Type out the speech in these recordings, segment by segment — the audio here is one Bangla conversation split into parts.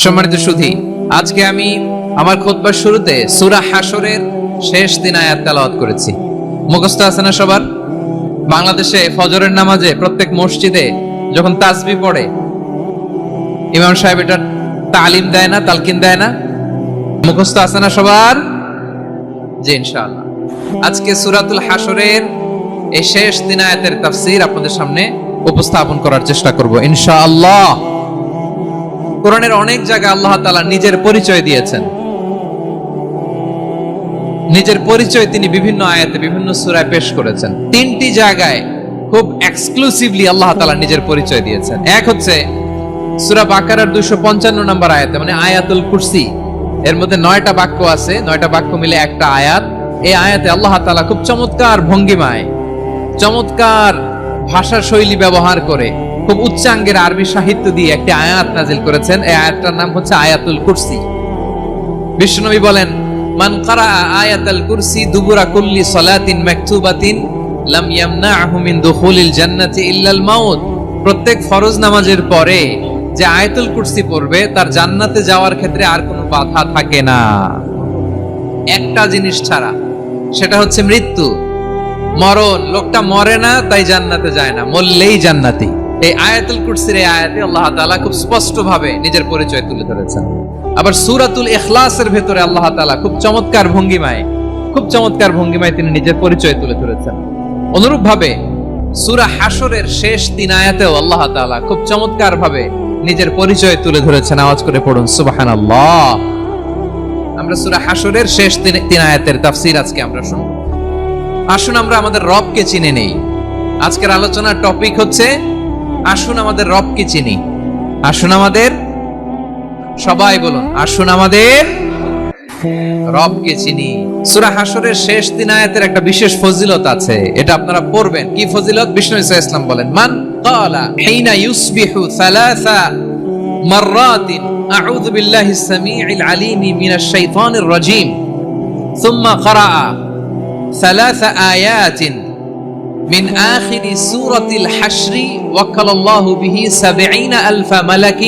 সম্মানিত সুধী, আজকে আমি আমার খুতবার শুরুতে সূরা হাশরের শেষ 3 আয়াত তেলাওয়াত করেছি। মুখস্থ আছে না সবার? বাংলাদেশে ফজরের নামাজে প্রত্যেক মসজিদে যখন তাসবিহ পড়ে ইমাম সাহেব এটা তালিম দেয় না, তালকিন দেয় না? মুখস্থ আছে না সবার? জি ইনশাআল্লাহ। আজকে সূরাতুল হাশরের এই শেষ 3 আয়াতের তাফসীর আপনাদের সামনে উপস্থাপন করার চেষ্টা করব ইনশাআল্লাহ। কোরআনের অনেক জায়গায় আল্লাহ তাআলা নিজের পরিচয় দিয়েছেন। নিজের পরিচয় তিনি বিভিন্ন আয়াতে বিভিন্ন সূরায় পেশ করেছেন। 3টি জায়গায় খুব এক্সক্লুসিভলি আল্লাহ তাআলা নিজের পরিচয় দিয়েছেন। এক হচ্ছে সূরা বাকারার 255 নম্বর আয়াতে, মানে আয়াতুল কুরসি। এর মধ্যে 9টা বাক্য আছে, 9টা বাক্য মিলে একটা আয়াত। এই আয়াতে আল্লাহ তাআলা খুব চমৎকার ভঙ্গিমায়, চমৎকার ভাষা শৈলী ব্যবহার করে, খুব উচ্চাঙ্গের আরবি সাহিত্য দিয়ে একটি আয়াত নাজিল করেছেন। এই আয়াতটার নাম হচ্ছে আয়াতুল কুরসি। বিশ্বনবী বলেন, মান ক্বারা আয়াতুল কুরসি দুবুরা কুল্লি সালাতিন মাকতুবাতিন লাম ইয়ামনাহু মিন দুখুলিল জান্নাতি ইল্লাল মাউত। প্রত্যেক ফরজ নামাজের পরে যে আয়াতুল কুরসি পড়বে তার জান্নাতে যাওয়ার ক্ষেত্রে আর কোনো বাধা থাকে না, একটা জিনিস ছাড়া, সেটা হচ্ছে মৃত্যু, মরণ। লোকটা মরে না তাই জান্নাতে যায় না, মরলেই জান্নাতি। এই আয়াতুল কুরসির এই আয়াতে আল্লাহ তাআলা খুব স্পষ্ট ভাবে নিজের পরিচয় তুলে ধরেছেন। আবার সূরাতুল ইখলাসের ভেতরে আল্লাহ তাআলা খুব চমৎকার ভঙ্গিমায় তিনি নিজের পরিচয় তুলে ধরেছেন। অনুরূপ ভাবে সূরা হাশরের শেষ 3 আয়াতেও আল্লাহ তাআলা খুব চমৎকার ভাবে নিজের পরিচয় তুলে ধরেছেন। আওয়াজ করে পড়ুন সুবহানাল্লাহ। আমরা সূরা হাশরের শেষ 3 আয়াতের তাফসীর আজকে আমরা শুনব। আসুন আমরা আমাদের রবকে চিনে নেই। আজকের আলোচনার টপিক হচ্ছে আসুন আমাদের রবকে চিনি। আসুন আমাদের, সবাই বলুন, আসুন আমাদের রবকে চিনি। সূরা হাশরের শেষ 3 আয়াতের একটা বিশেষ ফজিলত আছে, এটা আপনারা পড়বেন। কি ফজিলত? বিষ্ণু ঈসা ইসলাম বলেন, মান ক্বালা হিনা ইউসবিহু সালাসা মাররাতিন আউযু বিল্লাহিস সামিউল আলিম মিনাশ শাইতানির রাজীম সুম্মা ক্বারা ثلاث آيات من آخر سورة الحشر وكل الله به 70,000 ملك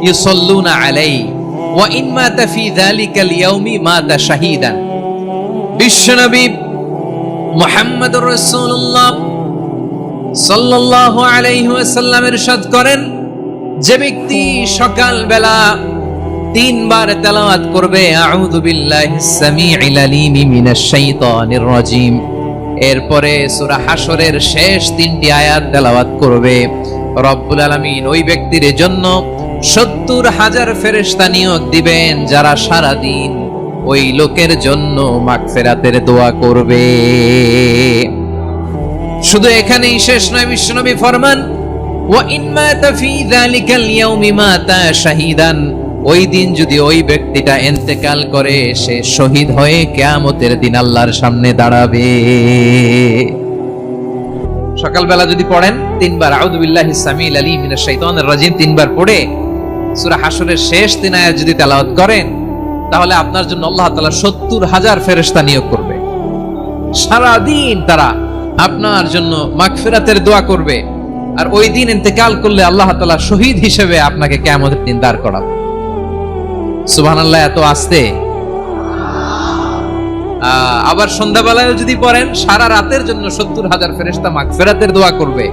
يصلون عليه وإن مات في ذلك اليوم مات شهيدا। বিশ্বনবী মুহাম্মদুর রাসূলুল্লাহ সাল্লাল্লাহু আলাইহি ওয়াসাল্লাম ইরশাদ করেন, যে ব্যক্তি সকাল বেলা 3 বার তেলাওয়াত করবে আউযু বিল্লাহিস সামিউল আলিম মিনাশ শাইতানির রাজীম, এরপরে সূরা হাশরের শেষ 3টি আয়াত তেলাওয়াত করবে, রব্বুল আলামিন ওই ব্যক্তির জন্য 70,000 ফেরেশতা নিয়োগ দিবেন যারা সারা দিন ওই লোকের জন্য মাগফিরাতের দোয়া করবে। শুধু এখানেই শেষ নয়, বিশ্বনবী ফরমান, ওয়া ইন মাতা ফি যালিকাল ইয়াউমি মাতা শাহীদান, ওই দিন যদি ওই ব্যক্তিটা ইন্তেকাল করে সে শহীদ হয়ে কিয়ামতের দিন আল্লাহর সামনে দাঁড়াবে। সকালবেলা যদি পড়েন 3 বার আউযু বিল্লাহিস সামিউল আলিম মিনাশ শাইতানির রাজীম 3 বার পড়ে সূরা হাশরের শেষ 3 আয়াত যদি তেলাওয়াত করেন, তাহলে আপনার জন্য আল্লাহ তাআলা 70,000 ফেরেশতা নিয়োগ করবে। সারা দিন তারা আপনার জন্য মাগফিরাতের দোয়া করবে, আর ওই দিন ইন্তেকাল করলে আল্লাহ তাআলা শহীদ হিসেবে আপনাকে কিয়ামতের দিন দাঁড় করাবে। সুবহানাল্লাহ, এত আস্তে। আবার সন্ধ্যাবেলায় যদি পড়েন, সারা রাতের জন্য 70,000 ফেরেশতা মাগফিরাতের দোয়া করবে।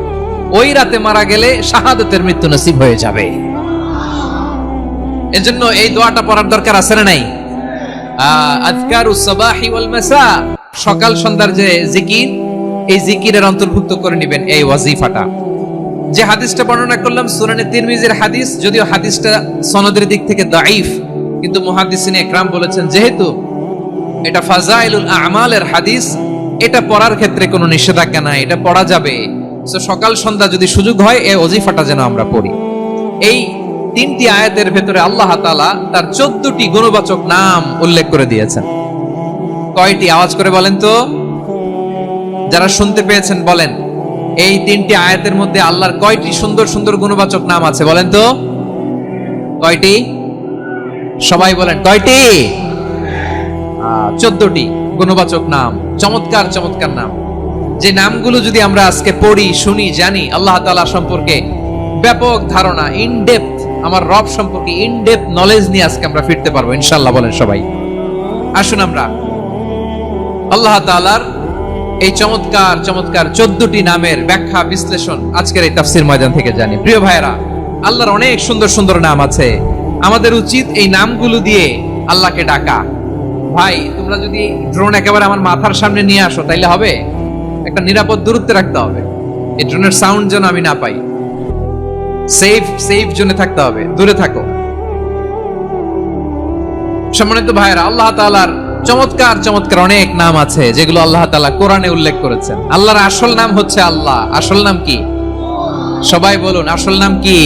ওই রাতে মারা গেলে শাহাদাতের মৃত্যু নসিব হয়ে যাবে। এজন্য এই দোয়াটা পড়ার দরকার আছে না নাই? আযকারুস সাবাহি ওয়াল মাসা, সকাল সন্ধ্যার যে জিকির, এই জিকিরের অন্তর্ভুক্ত করে নেবেন এই ওয়াজিফাটা। যে হাদিসটা বর্ণনা করলাম সুনানে তিরমিজির হাদিস, যদিও হাদিসটা সনদের দিক থেকে দাঈফ, কিন্তু মুহাদ্দিসিনে ইকরাম বলেছেন যেহেতু এটা ফাজাইলুল আমালের হাদিস, এটা পড়ার ক্ষেত্রে কোনো নিষেধাজ্ঞা নাই, এটা পড়া যাবে। সো সকাল সন্ধ্যা যদি সুযোগ হয় এই ওয়াজিফাটা যেন আমরা পড়ি। এই 3টি আয়াতের ভেতরে আল্লাহ তাআলা তার 14টি গুণবাচক নাম উল্লেখ করে দিয়েছেন। কয়টি? আওয়াজ করে বলেন তো, যারা শুনতে পেয়েছেন বলেন, এই 3টি আয়াতের মধ্যে আল্লাহর কয়টি সুন্দর সুন্দর গুণবাচক নাম আছে বলেন তো? কয়টি? সবাই বলেন কয়টি? 14টি গুণবাচক নাম, চমৎকার চমৎকার নাম। যে নামগুলো যদি আমরা আজকে পড়ি, শুনি, জানি, আল্লাহ তাআলা সম্পর্কে ব্যাপক ধারণা, ইন ডেপথ আমার রব সম্পর্কে ইন ডেপথ নলেজ নিয়ে আজকে আমরা ফিরতে পারবো ইনশাআল্লাহ। বলেন সবাই। আসুন আমরা আল্লাহ তাআলার এই চমৎকার চমৎকার 14টি নামের ব্যাখ্যা বিশ্লেষণ আজকের এই তাফসীর ময়দান থেকে জানি। প্রিয় ভাইরা, আল্লাহর অনেক সুন্দর সুন্দর নাম আছে। আমাদের উচিত এই নামগুলো দিয়ে আল্লাহকে ডাকা। ভাই, তোমরা যদি ড্রোন একেবারে আমার মাথার সামনে নিয়ে আসো তাইলে হবে? একটা নিরাপদ দূরত্বে রাখতে হবে, এই ড্রোনের সাউন্ড যেন আমি না পাই। সেফ জোনে থাকতে হবে, দূরে থাকো। সম্মানিত ভাইরা, আল্লাহ তাআলার চমৎকার চমৎকার অনেক নাম আছে যেগুলো আল্লাহ তাআলা কোরআনে উল্লেখ করেছেন। আল্লাহর আসল নাম হচ্ছে আল্লাহ। আসল নাম কি? সবাই বলুন, আসল নাম কি?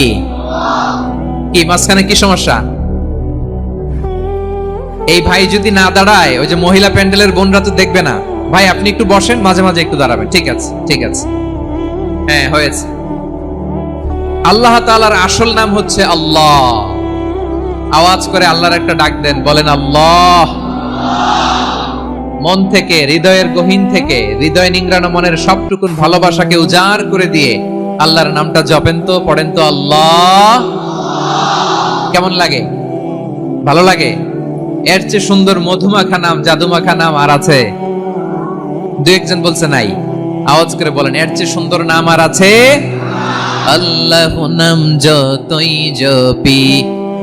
কি মাঝখানে কি সমস্যা? এই ভাই যদি না দাঁড়ায়, ওই যে মহিলা প্যান্ডেলের বোনরা তো দেখবে না। ভাই আপনি একটু বসেন, মাঝে মাঝে একটু দাঁড়াবেন। ঠিক আছে, ঠিক আছে, হ্যাঁ হয়েছে। আল্লাহ তাআলার আসল নাম হচ্ছে আল্লাহ। আওয়াজ করে আল্লাহর একটা ডাক দেন, বলেন আল্লাহ। মন থেকে, হৃদয়ের গহীন থেকে, হৃদয় নিংড়ানো মনের সবটুকুন ভালোবাসাকে উজাড় করে দিয়ে আল্লাহর নামটা জপেন তো, পড়েন তো আল্লাহ। কেমন লাগে? ভালো লাগে? এর চেয়ে সুন্দর মধুমাখা নাম, জাদুমাখা নাম আর আছে? দু একজন বলছে নাই। আওয়াজ করে বলেন, এর চেয়ে সুন্দর নাম আর আছে? আল্লাহ নাম যতই জপি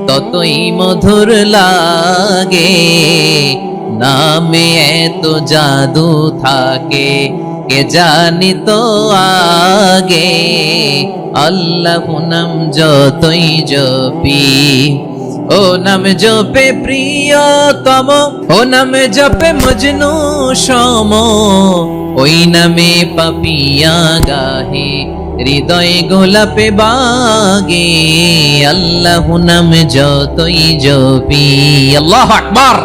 ততই মধুর লাগে, নামে এত জাদু থাকে কে জানি তো আগে। আল্লাহ নাম যতই জপি, ও নাম জপে প্রিয়তম, ও নাম জপে মজনু সম, ওই নামে পাপিয়া গাহে হৃদয় গোলাপে বাগে। আল্লাহ নাম যতই জপি। আল্লাহু আকবার।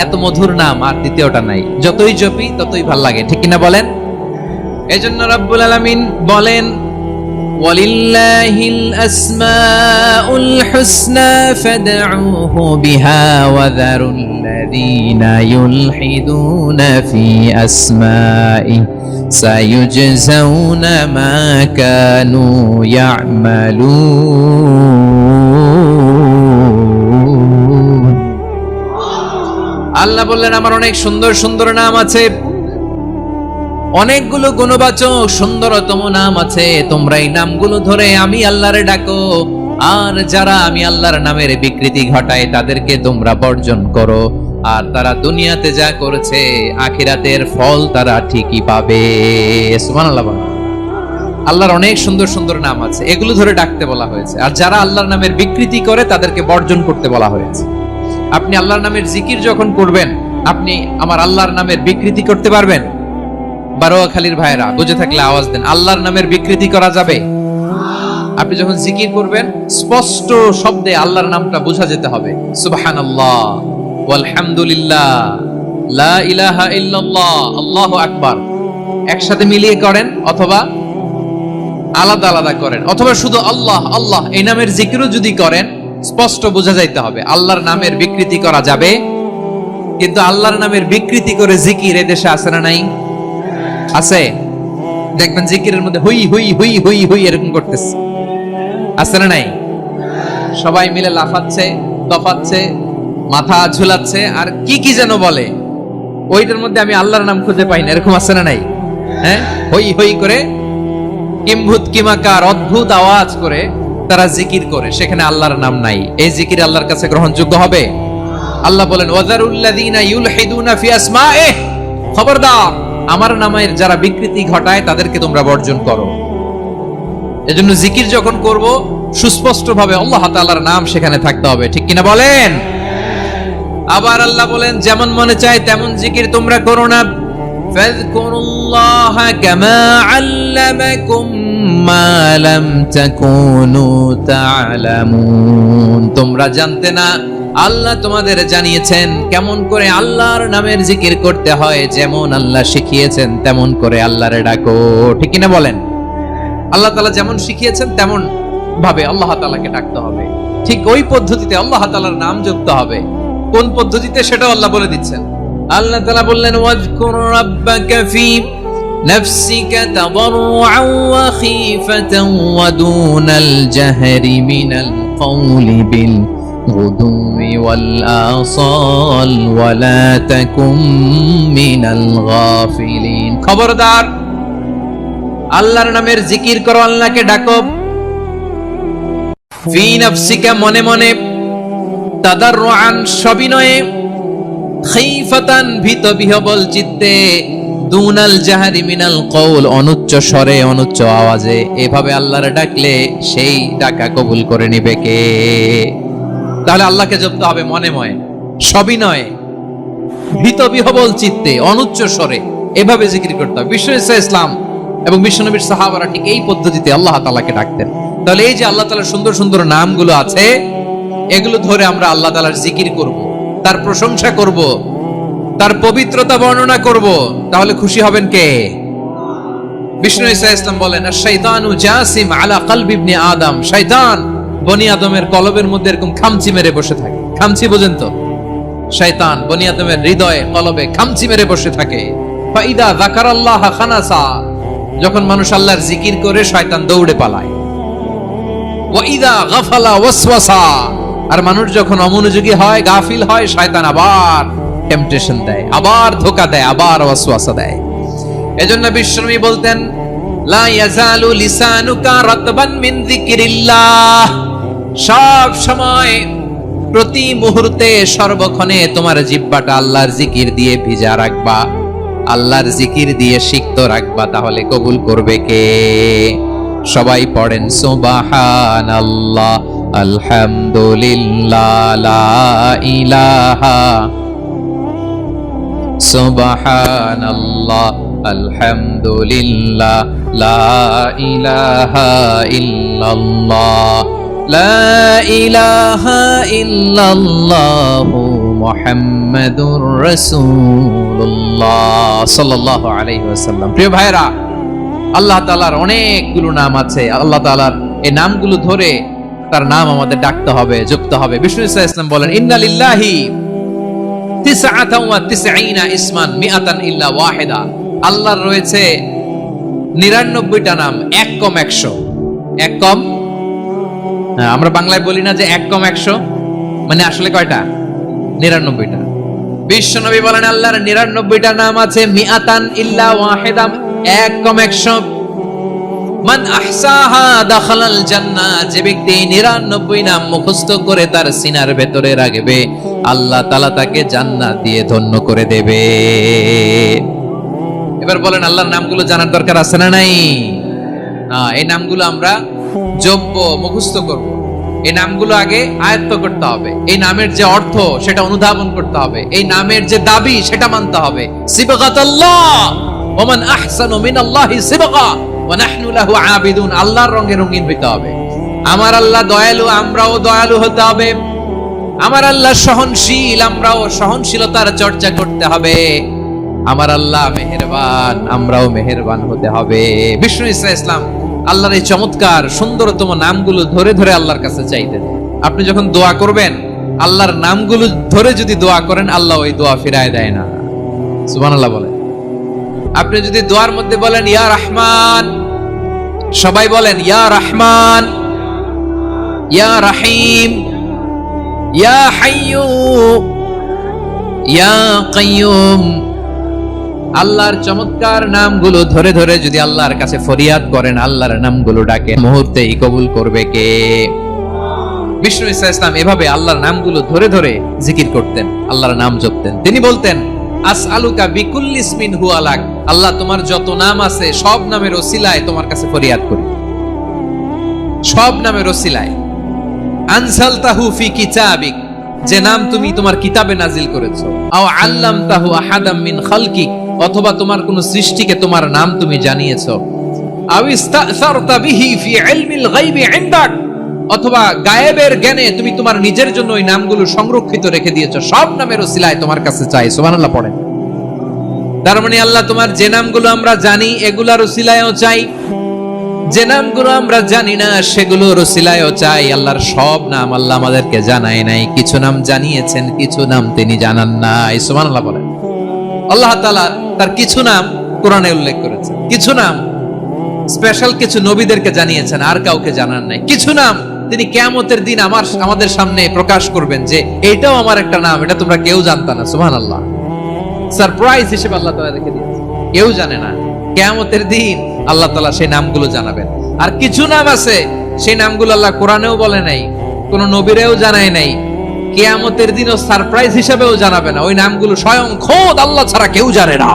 এত মধুর নাম আর দ্বিতীয়টা নাই। যতই জপি ততই ভাল লাগে, ঠিক কিনা বলেন? এজন্য রব্বুল আলামিন বলেন, ওয়ালিল্লাহিল আসমাউল হুসনা ফাদউহু বিহা ওয়া যারুল্লাযীনা ইউলহিদুনা ফি আসমাই সায়ুজজাউনা মা কানু ইয়ামালুন। আল্লাহ বললেন, আমার অনেক সুন্দর সুন্দর নাম আছে, অনেকগুলো গুণবাচক সুন্দরতম নাম আছে। তোমরা এই নামগুলো ধরে আমি আল্লাহরে ডাকো, আর যারা আমি আল্লাহর নামের বিকৃতি ঘটায় তাদেরকে তোমরা বর্জন করো। আর তারা দুনিয়াতে যা করেছে আখিরাতের ফল তারা ঠিকই পাবে। সুবহানাল্লাহ। আল্লাহর অনেক সুন্দর সুন্দর নাম আছে, এগুলো ধরে ডাকতে বলা হয়েছে। আর যারা আল্লাহর নামের বিকৃতি করে তাদেরকে বর্জন করতে বলা হয়েছে। আপনি আল্লাহর নামের জিকির যখন করবেন, আপনি আমার আল্লাহর নামের বিকৃতি করতে পারবেন? বারোয়াখালীর ভাইরা বুঝে থাকলে আওয়াজ দেন, আল্লাহর নামের বিকৃতি করা যাবে? আপনি যখন জিকির করবেন স্পষ্ট শব্দে আল্লাহর নামটা বোঝা যেতে হবে। সুবহানাল্লাহ, আলহামদুলিল্লাহ, লা ইলাহা ইল্লাল্লাহ, আল্লাহু আকবার। একসাথে মিলিয়ে করেন অথবা আলাদা আলাদা করেন, অথবা শুধু আল্লাহ আল্লাহ এই নামের জিকিরও যদি করেন স্পষ্ট বোঝা যাইতে হবে। আল্লাহর নামের বিকৃতি করা যাবে, কিন্তু আল্লাহর নামের বিকৃতি করে জিকির এদেশে আছে না নাই? আছে। দেখবেন জিকিরের মধ্যে হুই হুই হুই হুই হুই এরকম করতেছে, আছে না নাই? সবাই মিলে লাফাচ্ছে, তফাচ্ছে, মাথা ঝুলাচ্ছে, আর কি কি যেন বলে, ওইটার মধ্যে আমি আল্লাহর নাম খুঁজে পাই না, এরকম আছে না নাই? হ্যাঁ, হই হই করে কিম্ভূত কিমাকার অদ্ভুত আওয়াজ করে তারা জিকির করে, সেখানে আল্লাহর নাম নাই। এই জিকির আল্লাহর কাছে গ্রহণযোগ্য হবে? আল্লাহ বলেন, ওয়াযারুল্লাযীনা ইউলহিদুনা ফি আসমাইহি, খবরদার আমার নামের যারা বিকৃতি ঘটায় তাদেরকে তোমরা বর্জন করো। এজন্য জিকির যখন করব সুস্পষ্ট ভাবে আল্লাহ তাআলার নাম সেখানে থাকতে হবে, ঠিক কিনা বলেন? আবার আল্লাহ বলেন, যেমন মনে চায় তেমন জিকির তোমরা করো না। ফাযকুরুল্লাহা কামা আল্লামাকুম মা লাম তাকুনু তা'লামুন। তোমরা জানতে না, আল্লাহ তোমাদের জানিয়েছেন কেমন করে আল্লাহর নামের জিকির করতে হয়। যেমন আল্লাহ শিখিয়েছেন তেমন করে আল্লাহরে ডাকো, ঠিক কিনা বলেন? আল্লাহ তাআলা যেমন শিখিয়েছেন তেমন ভাবে আল্লাহ তাআলাকে ডাকতে হবে, ঠিক ওই পদ্ধতিতে আল্লাহ তাআলার নাম জপতে হবে। কোন পদ্ধতিতে সেটাও আল্লাহ বলে দিচ্ছেন। আল্লাহ তাআলা বললেন, ওয়াজকুর রাব্বাকা ফি نفسك تضرعا وخيفة ودون الجهر من القول بالغدو والآصال ولا تكن من الغافلين খবরদার আল্লাহর নামের জিকির করো, আল্লাহকে ডাকো। ফি নাফসিকা মনে মনে, তাদাররুআন সবিনয়ে, খাইফাতান ভীত বিহবল চিত্তে, দুনাল জাহারি মিনাল কওল অনুচ্চ স্বরে অনুচ্চ আওয়াজে। এভাবে আল্লাহরে ডাকলে সেই ডাকা কবুল করে নিবে কে? তাহলে আল্লাহকে জপতে হবে মনে মনে, সবিনয়ে, ভীত বিহবল চিত্তে, অনুচ্চ স্বরে, এভাবে জিকির করতে হবে। বিশ্ব ইসলাম এবং বিশ্বনবীর সাহাবারা ঠিক এই পদ্ধতিতে আল্লাহ তাআলাকে ডাকতেন। তাহলে এই যে আল্লাহ তাআলার সুন্দর সুন্দর নামগুলো আছে, এগুলো ধরে আমরা আল্লাহ তাআলার জিকির করব, তার প্রশংসা করব, তার পবিত্রতা বর্ণনা করব, তাহলে খুশি হবেন কে? বিষ্ণু ঈসা ইসলাম বলেন, আশ-শাইতানু জাসিম আলা কলবি ইবনে আদম, শয়তান বনি আদমের কলবের মধ্যে এরকম খামচি মেরে বসে থাকে। খামচি বোঝেন তো? শয়তান বনি আদমের হৃদয়ে কলবে খামচি মেরে বসে থাকে। ফাইদা যাকারাল্লাহ খানাসা, যখন মানুষ আল্লাহর জিকির করে শয়তান দৌড়ে পালায়। ওয়া ইদা গাফালা ওয়াসওয়াসা, আর মানুষ যখন অমনোযোগী হয়, গাফিল হয়, শয়তান আবার টেম্পটেশন দেয়, আবার ধোঁকা দেয়, আবার ওয়াসওয়াসা দেয়। এজন্য বিশ্বনবী বলতেন, লা ইয়াজালু লিসানুকা রাতবান মিন যিকরিল্লাহ, সব সময় প্রতি মুহূর্তে সর্বক্ষণে তোমার জিহ্বাটা আল্লাহর জিকির দিয়ে ভিজা রাখবা, আল্লাহর জিকির দিয়ে সিক্ত রাখবা, তাহলে কবুল করবে কে? সবাই পড়েন সুবহানাল্লাহ, আলহামদুলিল্লাহ, লা ইলাহা, সুবহানাল্লাহ, আলহামদুলিল্লাহ, লা ইলাহা ইল্লাল্লাহ, লা ইলাহা ইল্লাল্লাহু মুহাম্মাদুর রাসূলুল্লাহ সাল্লাল্লাহু আলাইহি ওয়াসাল্লাম। প্রিয় ভাইরা, আল্লাহ তাআলার অনেকগুলো নাম আছে। আল্লাহ তাআলার এই নামগুলো ধরে তার নাম আমাদের ডাকতে হবে, জপতে হবে। বিষ্ণু ইসলাম বলেন, ইন্না লিল্লাহি 99 ইসমান মিআতান ইল্লা ওয়াহিদা, আল্লাহর রয়েছে 99টা নাম, এক কম 100। এক কম, আমরা বাংলায় বলি না যে এক কম 100, মানে আসলে কয়টা? 99টা। বিশ্বনবী বলেন, আল্লাহর 99টা নাম আছে, মিআতান ইল্লা ওয়াহিদা, এক কম 100। মান আহসাহা দাখালাল জান্নাহ, যে ব্যক্তি 99 নাম মুখস্থ করে তার সিনার ভেতরে রাখবে, আল্লাহ তাআলা তাকে জান্নাত দিয়ে ধন্য করে দেবে। এবার বলেন, আল্লাহর নামগুলো জানার দরকার আছে না নাই? এই নামগুলো আমরা জপব, মুখস্থ করব। এই নামগুলো আগে আয়ত্ত করতে হবে। এই নামের যে অর্থ সেটা অনুধাবন করতে হবে। এই নামের যে দাবি সেটা মানতে হবে। সিবগাতাল্লাহ, ওমান আহসানু মিনাল্লাহি সিবগা ওয়া নাহনু লাহু আবিদুন, আল্লাহর রঙে রঙিন হতে হবে। আমার আল্লাহ দয়ালু, আমরাও দয়ালু হতে হবে। আমার আল্লাহ সহনশীল, আমরাও সহনশীলতার চর্চা করতে হবে। আমার আল্লাহ মেহেরবান, আমরাও মেহেরবান হতে হবে। বিষ্ণু ইসলাম আল্লাহর এই চমৎকার সুন্দরতম নামগুলো ধরে ধরে আল্লাহর কাছে চাইতেন। আপনি যখন দোয়া করবেন, আল্লাহর নামগুলো ধরে যদি দোয়া করেন, আল্লাহ ওই দোয়া ফিরায় দেয় না। সুবহানাল্লাহ বলেন। আপনি যদি দোয়ার মধ্যে বলেন ইয়া রহমান, সবাই বলেন ইয়া রহমান, ইয়া রহিম, ইয়া হাইয়ু, ইয়া কাইয়ুম, আল্লাহর চমৎকার নামগুলো ধরে ধরে যদি আল্লাহর কাছে ফরিয়াদ করেন, আল্লাহর নামগুলো ডাকে, মুহূর্তেই কবুল করবে কে? বিষ্ণু ইসলাম এভাবে আল্লাহর নামগুলো ধরে ধরে জিকির করতেন, আল্লাহর নাম জপতেন। তিনি বলতেন, আসআলুকা বিকুল্লি ইসমিন হুয়া লাক, আল্লাহ তোমার যত নাম আছে সব নামের ওসিলায় তোমার কাছে ফরিয়াদ করি, সব নামের ওসিলায়। আনজালতাহু ফি কিতাবিক, যে নাম তুমি তোমার কিতাবে নাজিল করেছো। আও আল্লামতাহু আহাদাম মিন খালকিক, অথবা তোমার কোন সৃষ্টিকে তোমার নাম তুমি জানিয়েছো। আও ইস্তাসারতা বিহি ফি ইলমিল গায়বি ইনদাক, অথবা গায়েবের জ্ঞানে তুমি তোমার নিজের জন্য ওই নামগুলো সংরক্ষিত রেখে দিয়েছো। সব নামের ওসিলায় তোমার কাছে চাই। সুবহানাল্লাহ পড়েন। তার মানে আল্লাহ তোমার যে নামগুলো আমরা জানি এগুলার ওসিলায়ও চাই, যে নামগুলো আমরা জানি না সেগুলোর ওসিলায়ও চাই। আল্লাহর সব নাম আল্লাহ আমাদেরকে জানায় নাই, কিছু নাম জানিয়েছেন, কিছু নাম তিনি জানান নাই। সুবহানাল্লাহ বলেন। আল্লাহ তাআলা তার কিছু নাম কোরআনে উল্লেখ করেছেন। কিছু নাম স্পেশাল কিছু নবীদেরকে জানিয়েছেন, আর কাউকে জানান নাই। কিছু নাম তিনি কিয়ামতের দিন আমাদের সামনে প্রকাশ করবেন যে এটাও আমার একটা নাম, এটা তোমরা কেউ জানতা না। সুবহানাল্লাহ, সারপ্রাইজ হিসেবে আল্লাহ তাআলা রেখে দিয়েছেন, কেউ জানে না। কিয়ামতের দিন আল্লাহ তাআলা সেই নামগুলো জানাবেন। আর কিছু নাম আছে সেই নামগুলো আল্লাহ কোরআনেও বলে নাই, কোন নবীরেও জানায় নাই, কিয়ামতের দিনও সারপ্রাইজ হিসেবেও জানাবে না। ওই নামগুলো স্বয়ং খোদ আল্লাহ ছাড়া কেউ জানে না।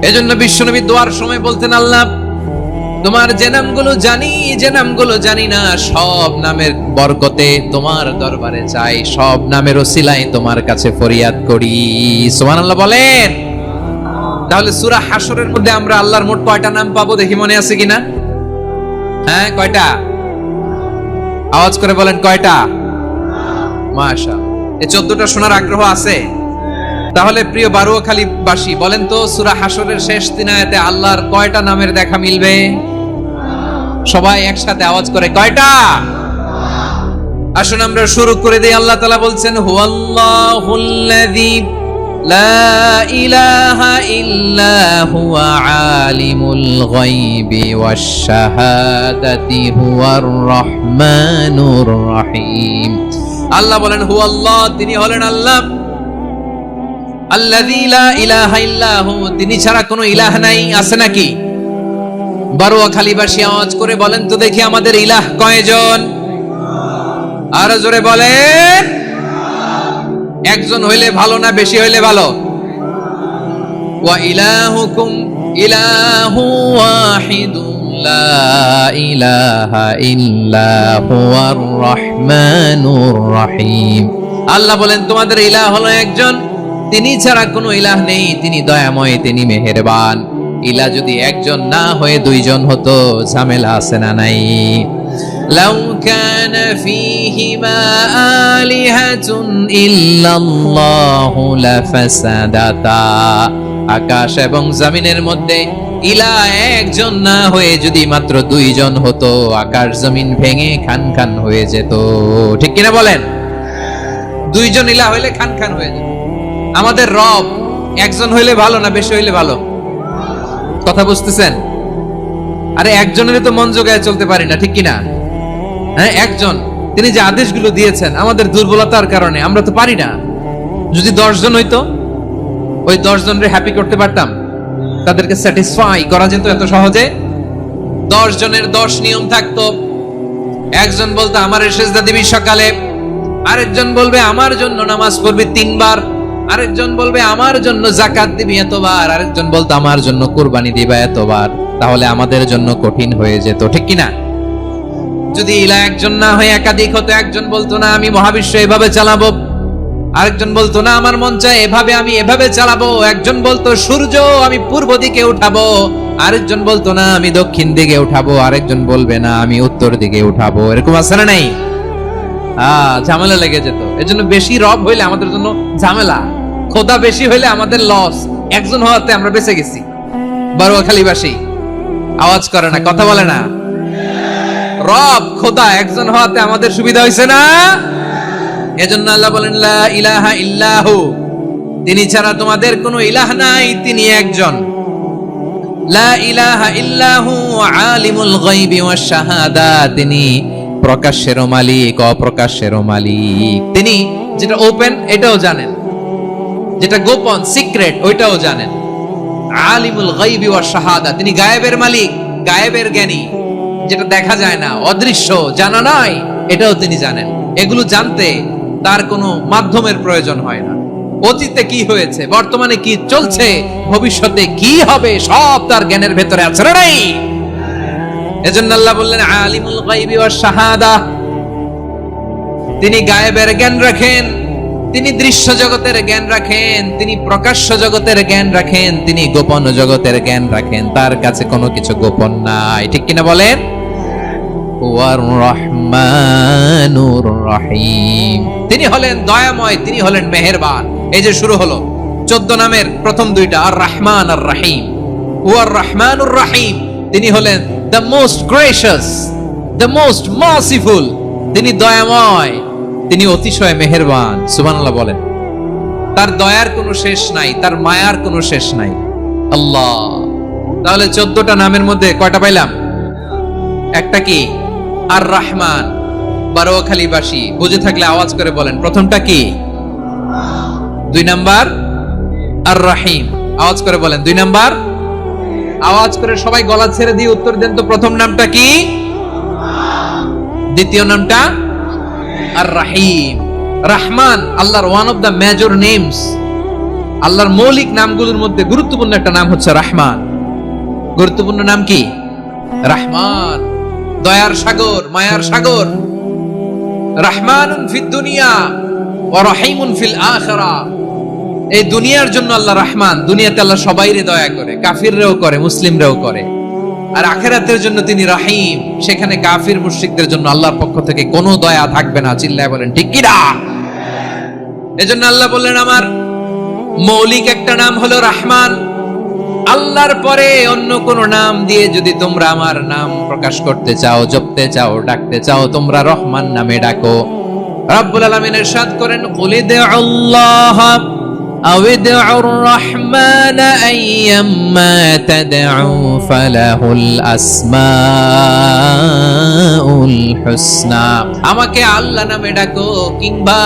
এজন্য বিশ্বনবী দোয়ার সময় বলতেন, আল্লাহ তোমার যে নামগুলো জানি, যে নামগুলো জানি না, সব নামের বরকতে তোমার দরবারে চাই, সব নামের ওসিলায় তোমার কাছে ফরিয়াদ করি। সুবহানাল্লাহ বলেন। তাহলে সূরা হাশরের মধ্যে আমরা আল্লাহর মোট কয়টা নাম পাবো দেখি, মনে আছে কিনা? হ্যাঁ, কয়টা? আওয়াজ করে বলেন, কয়টা? মাশাআল্লাহ। এই 14টা শোনার আগ্রহ আছে? তাহলে প্রিয় বারুয়াখালীবাসী বলেন তো, সূরা হাশরের শেষ 3 আয়াতে আল্লাহর কয়টা নামের দেখা মিলবে? সবাই একসাথে আওয়াজ করে, কয়টা? আসুন আমরা শুরু করে দেই। আল্লাহ তাআলা বলছেন, হুয়াল্লাহুল্লাযী লা ইলাহা ইল্লা হুয়া আলিমুল গায়বি ওয়াশ শাহাদাতি হুয়ার রহমানুর রহিম। আল্লাহ বলেন, হুয়াল্লাহ, তিনি হলেন আল্লাহ, আল্লাযী লা ইলাহা ইল্লা হু, তিনি ছাড়া কোনো ইলাহ নাই। আছে নাকি? বারুয়াখালীবাসী আওয়াজ করে বলেন তো দেখি, আমাদের ইলাহ কয়জন? আরো জোরে বলেন। একজন হইলে ভালো না বেশি হইলে ভালো? ওয়া ইলাহুকুম ইলাহু ওয়াহিদুন লা ইলাহা ইল্লা হুয়ার রহমানুর রহিম। আল্লাহ বলেন, তোমাদের ইলাহ হলো একজন, তিনি ছাড়া কোনো ইলাহ নেই, তিনি দয়াময়, তিনি মেহেরবান। ইলাহ যদি একজন না হয়ে দুইজন হতো, ঝামেলা আছে না নাই? লাউ কানা ফীহিমা আলিহাতুন ইল্লাল্লাহু লাফাসাদাতা। আকাশ এবং জমিনের মধ্যে ইলাহ একজন না হয়ে যদি মাত্র দুইজন হতো, আকাশ জমিন ভেঙে খান খান হয়ে যেত। ঠিক কিনা বলেন? দুইজন ইলাহ হইলে খান খান হয়ে যেত। আমাদের রব একজন হইলে ভালো না বেশি হইলে ভালো? কথা বুঝতেছেন? আরে একজনের তো মন জোগায় চলতে পারি না, ঠিক কিনা? হ্যাঁ, একজন, তিনি যে আদেশগুলো দিয়েছেন আমাদের দুর্বলতার কারণে আমরা তো পারি না। যদি 10 জন হইতো, ওই 10 জনের হ্যাপি করতে পারতাম, তাদেরকে স্যাটিসফাই করা যেত এত সহজে। 10 জনের 10 নিয়ম থাকতো। একজন বলতো আমার সেজদা দিবি সকালে, আরেকজন বলবে আমার জন্য নামাজ পড়বি 3 বার, আরেকজন বলবে আমার জন্য যাকাত দিবি এতবার, আরেকজন বলতো আমার জন্য কুরবানি দিবা এতবার। তাহলে আমাদের জন্য কঠিন হয়ে যেত, ঠিক কিনা? যদি ইলাহ একজন না হয়ে একাধিক হতো, একজন বলতো না আমি মহাবিশ্ব এভাবে চালাবো, আরেকজন বলতো না আমার মন চায় এভাবে, আমি এভাবে চালাবো, একজন বলতো সূর্য আমি পূর্ব দিকে উঠাবো, আরেকজন বলতো না আমি দক্ষিণ দিকে উঠাবো, আরেকজন বলবে না আমি উত্তর দিকে উঠাবো। এরকম আছে না নাই? ঝামেলা লেগে যেত। এজন্য বেশি রব হইলে আমাদের জন্য ঝামেলা, খোদা বেশি হইলে আমাদের লস। একজন হওয়াতে আমরা বেঁচে গেছি। বারুয়াখালীবাসী আওয়াজ করে না, কথা বলে না। রব খোদা একজন হওয়াতে আমাদের সুবিধা হয়েছে না? এজন্য আল্লাহ বলেন, লা ইলাহা ইল্লাহু, তিনি ছাড়া তোমাদের কোনো ইলাহ নাই, তিনি একজন। লা ইলাহা ইল্লাহু আলিমুল গায়বি ওয়াশ শাহাদা, তিনি প্রকাশেরও মালিক, অপ্রকাশেরও মালিক। তিনি যেটা ওপেন এটাও জানেন, যেটা গোপন সিক্রেট ওইটাও জানেন। আলিমুল গায়বি ওয়াশ শাহাদা, তিনি গায়েবের মালিক, গায়েবের জ্ঞানী, যেটা দেখা যায় না, অদৃশ্য, জানা নাই, এটাও তিনি জানেন। এগুলো জানতে তার কোনো মাধ্যমের প্রয়োজন হয় না। অতীতে কি হয়েছে, বর্তমানে কি চলছে, ভবিষ্যতে কি হবে, সব তার জ্ঞানের ভেতরে আছে না নাই? এজন্য আল্লাহ বললেন আলিমুল গায়বি ওয়াশ শাহাদা, তিনি গায়েবের জ্ঞান রাখেন, তিনি দৃশ্য জগতের জ্ঞান রাখেন, তিনি প্রকাশ্য জগতের জ্ঞান রাখেন, তিনি গোপন জগতের জ্ঞান রাখেন। তার কাছে কোনো কিছু গোপন নাই, ঠিক কিনা বলেন? ওয়ার রহমানুর রহিম, তিনি হলেন দয়াময়, তিনি হলেন মেহেরবান। এই যে শুরু হলো 14 নামের প্রথম দুইটা, আর রহমান আর রহিম। ওয়ার রহমানুর রহিম, তিনি হলেন the most gracious, the most merciful, তিনি দয়াময়, তিনি অতিশয় মেহেরবান। সুবহানাল্লাহ বলেন। তার দয়ার কোনো শেষ নাই, তার মায়ার কোনো শেষ নাই। আল্লাহ তাহলে 14টা নামের মধ্যে কয়টা পাইলাম? একটা কি? আর রহমান। বারোয়াখালীবাসী বুঝে থাকলে আওয়াজ করে বলেন, প্রথমটা কি? 2 নাম্বার আর রহিম। আওয়াজ করে বলেন 2 নাম্বার। আওয়াজ করে সবাই গলা ছেড়ে দিয়ে উত্তর দেন তো, প্রথম নামটা কি? দ্বিতীয় নামটা? আর রহিম। রহমান আল্লাহর one of the major names. আল্লাহর মৌলিক নামগুলোর মধ্যে গুরুত্বপূর্ণ একটা নাম হচ্ছে রহমান। গুরুত্বপূর্ণ নাম কি? রহমান, দয়ার সাগর, মায়ার সাগর। রহমানুন ফিদ দুনিয়া ওয়া রহিমুন ফিল আখিরা। এই দুনিয়ার জন্য আল্লাহ রহমান, দুনিয়াতে আল্লাহ সবাইরে দয়া করে, কাফিররেও করে, মুসলিমরেও করে। আর আখিরাতের জন্য তিনি রহিম, সেখানে কাফির মুশরিকদের জন্য আল্লাহর পক্ষ থেকে কোনো দয়া থাকবে না। চিল্লায় বলেন ঠিক কি না? এজন্য আল্লাহ বললেন আমার মৌলিক একটা নাম হলো রহমান। আল্লাহর পরে অন্য কোন নাম দিয়ে যদি তোমরা আমার নাম প্রকাশ করতে চাও, জপতে চাও, ডাকতে চাও, তোমরা রহমান নামে ডাকো। রব্বুল আলামিন ইরশাদ করেন, কুলিদুল্লাহ আও ইদউর রহমান আইয়াম্মা তাদউ ফালাহুল আসমাউল হুসনা। আমাকে আল্লাহ নামে ডাকো কিংবা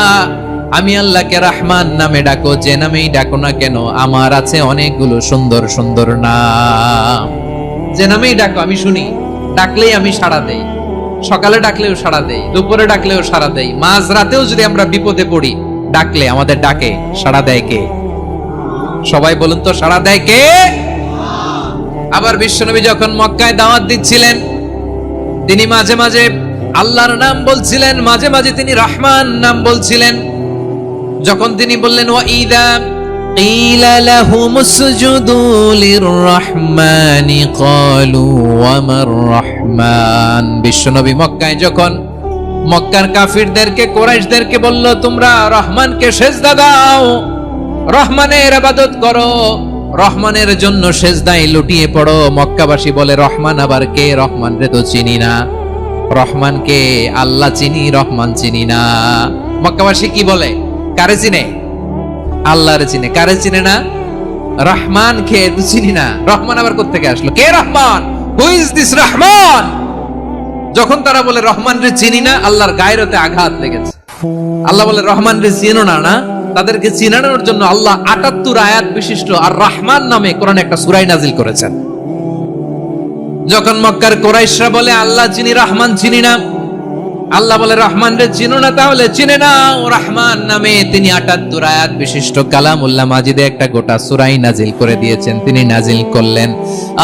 আমি আল্লাহকে রহমান নামে ডাকো, যে নামেই ডাকো না কেন আমার আছে অনেকগুলো সুন্দর সুন্দর নাম। যে নামেই ডাকো আমি শুনি, ডাকলেই আমি সাড়া দেই। সকালে ডাকলেও সাড়া দেই, দুপুরে ডাকলেও সাড়া দেই, মাঝ রাতেও যদি আমরা বিপদে পড়ি ডাকলে আমাদের ডাকে সাড়া দেয় কে? সবাই বলুন তো, সাড়া দেয় কে? আবার বিশ্বনবী যখন মক্কায় দাওয়াত দিচ্ছিলেন, তিনি মাঝে মাঝে আল্লাহর নাম বলছিলেন, মাঝে মাঝে তিনি রহমান নাম বলছিলেন। যখন তিনি বললেন ওয়াইদা কিলা লাহুমুসজুদু লিররহমানি ক্বালু ওয়ামার রহমান। বিশ্বনবী মক্কায় যখন মক্কার কাফিরদেরকে, কুরাইশদেরকে বলল তোমরা রহমানকে সিজদা দাও, রহমানের ইবাদত করো, রহমানের জন্য সিজদায় লুটিয়ে পড়ো, মক্কাবাসী বলে রহমান আবার কে? রহমান রে তো চিনি না। রহমানকে আল্লাহ চিনি, রহমান চিনি না। মক্কাবাসী কি বলে? কারে চিনে? আল্লাহরে চিনে। কারে চিনে না? রহমান কে তো চিনি না। রহমান আবার কোত্থেকে আসলো? কে Rahman? Who is this Rahman? যখন তারা বলে রহমান রে চিনি না, আল্লাহর গায়রতে আঘাত লেগেছে। আল্লাহ বলে রহমান রে চিনো না? না, তাদেরকে চিনানোর জন্য আল্লাহ ৭৮ আয়াত বিশিষ্ট আর রহমান নামে কোরআনে একটা সূরা নাজিল করেছেন। যখন মক্কার কুরাইশরা বলে আল্লাহ চিনি, রহমান চিনি না, আল্লাহ বলে রহমান রে চিনো না, তাহলে চিনে নাও রহমান নামে। তিনি ৭৮ আয়াত বিশিষ্ট কালামুল্লাহ মাজিদে একটা গোটা সূরা নাজিল করে দিয়েছেন। তিনি নাজিল করলেন,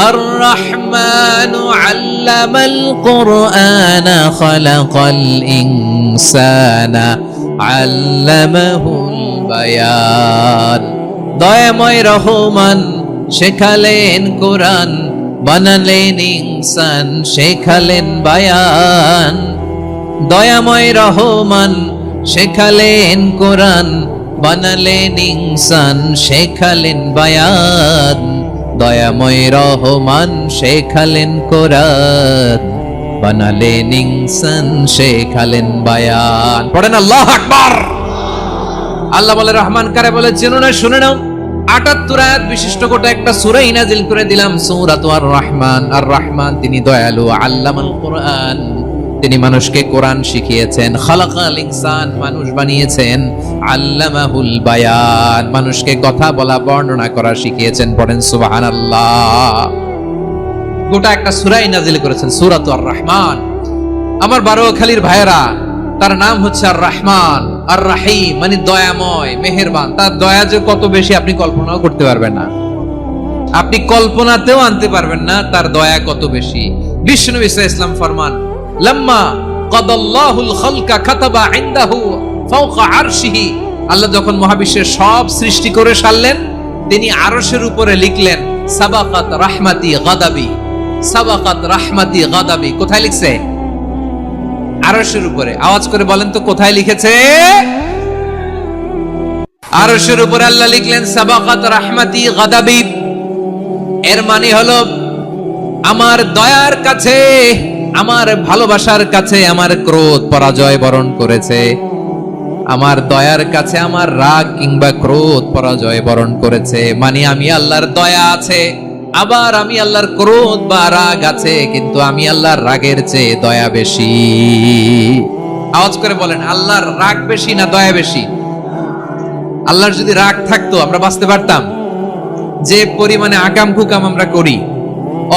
আর রহমানু আল্লামাল কুরআনা খালাকাল ইনসানা আল্লামাহুল বায়ান। দয়াময় রহমান শেখালেন কোরআন, বানালেন ইনসান, শেখালেন বায়ান। দয়াময় রহমান শেখালেন কোরআন, বানালেন ইনসান, শেখালেন বায়ান। দয়াময় রহমান শেখালেন কোরআন, বানালেন ইনসান, শেখালেন বায়ান। পড়েন আল্লাহু আকবার। আল্লাহ বলে রহমান কারে বলে চেনো না? শুনে নাও, ৭৮ আয়াত বিশিষ্ট গোটা একটা সূরা নাজিল করে দিলাম, সূরাতু আর রহমান। আর রহমান তিনি দয়ালু, আল্লামাল কোরআন, তিনি মানুষকে কোরআন শিখিয়েছেন, খালাকাল ইনসান, মানুষ বানিয়েছেন, আল্লামাহুল বায়ান, মানুষকে কথা বলা, বর্ণনা করা শিখিয়েছেন। পড়েন সুবহানাল্লাহ। গোটা একটা সূরা নাজিল করেছেন, সূরাতু আর রহমান। আমার বারোয়াখালীর ভাইয়েরা, তার নাম হচ্ছে আর রহমান, আর রাহিম মানে দয়াময়, মেহেরবান। তার দয়া যে কত বেশি আপনি কল্পনাও করতে পারবেন না, আপনি কল্পনাতেও আনতে পারবেন না তার দয়া কত বেশি। বিশ্বনবী সাল্লাল্লাহু আলাইহি ওয়াসাল্লাম ফরমান, লাম্মা কাদাল্লাহুল খালকা কাতাবা ইনদাহু ফাওকা আরশিহি। আল্লাহ যখন মহাবিশ্বের সব সৃষ্টি করে সারলেন, তিনি আরশের উপরে লিখলেন সাবাকাত রাহমাতি গাদাবি, সাবাকাত রাহমাতি গাদাবি। কোথায় লিখছে? আরশের উপরে। আওয়াজ করে বলেন তো কোথায় লিখেছে? আরশের উপরে আল্লাহ লিখলেন সাবাকাত রাহমাতি গাদাবি। এর মানে হলো আমার দয়ার কাছে, আমার ভালোবাসার কাছে আমার ক্রোধ পরাজয় বরণ করেছে। আমার দয়ার কাছে আমার রাগ কিংবা ক্রোধ পরাজয় বরণ করেছে। মানে আমি আল্লাহর দয়া আছে, আবার আমি আল্লাহর ক্রোধ বা রাগ আছে, কিন্তু আমি আল্লাহর রাগের চেয়ে দয়া বেশি। আওয়াজ করে বলেন, আল্লাহর রাগ বেশি না দয়া বেশি? আল্লাহর যদি রাগ থাকতো আমরা বাঁচতে পারতাম? যে পরিমাণে আকাম কুকাম আমরা করি,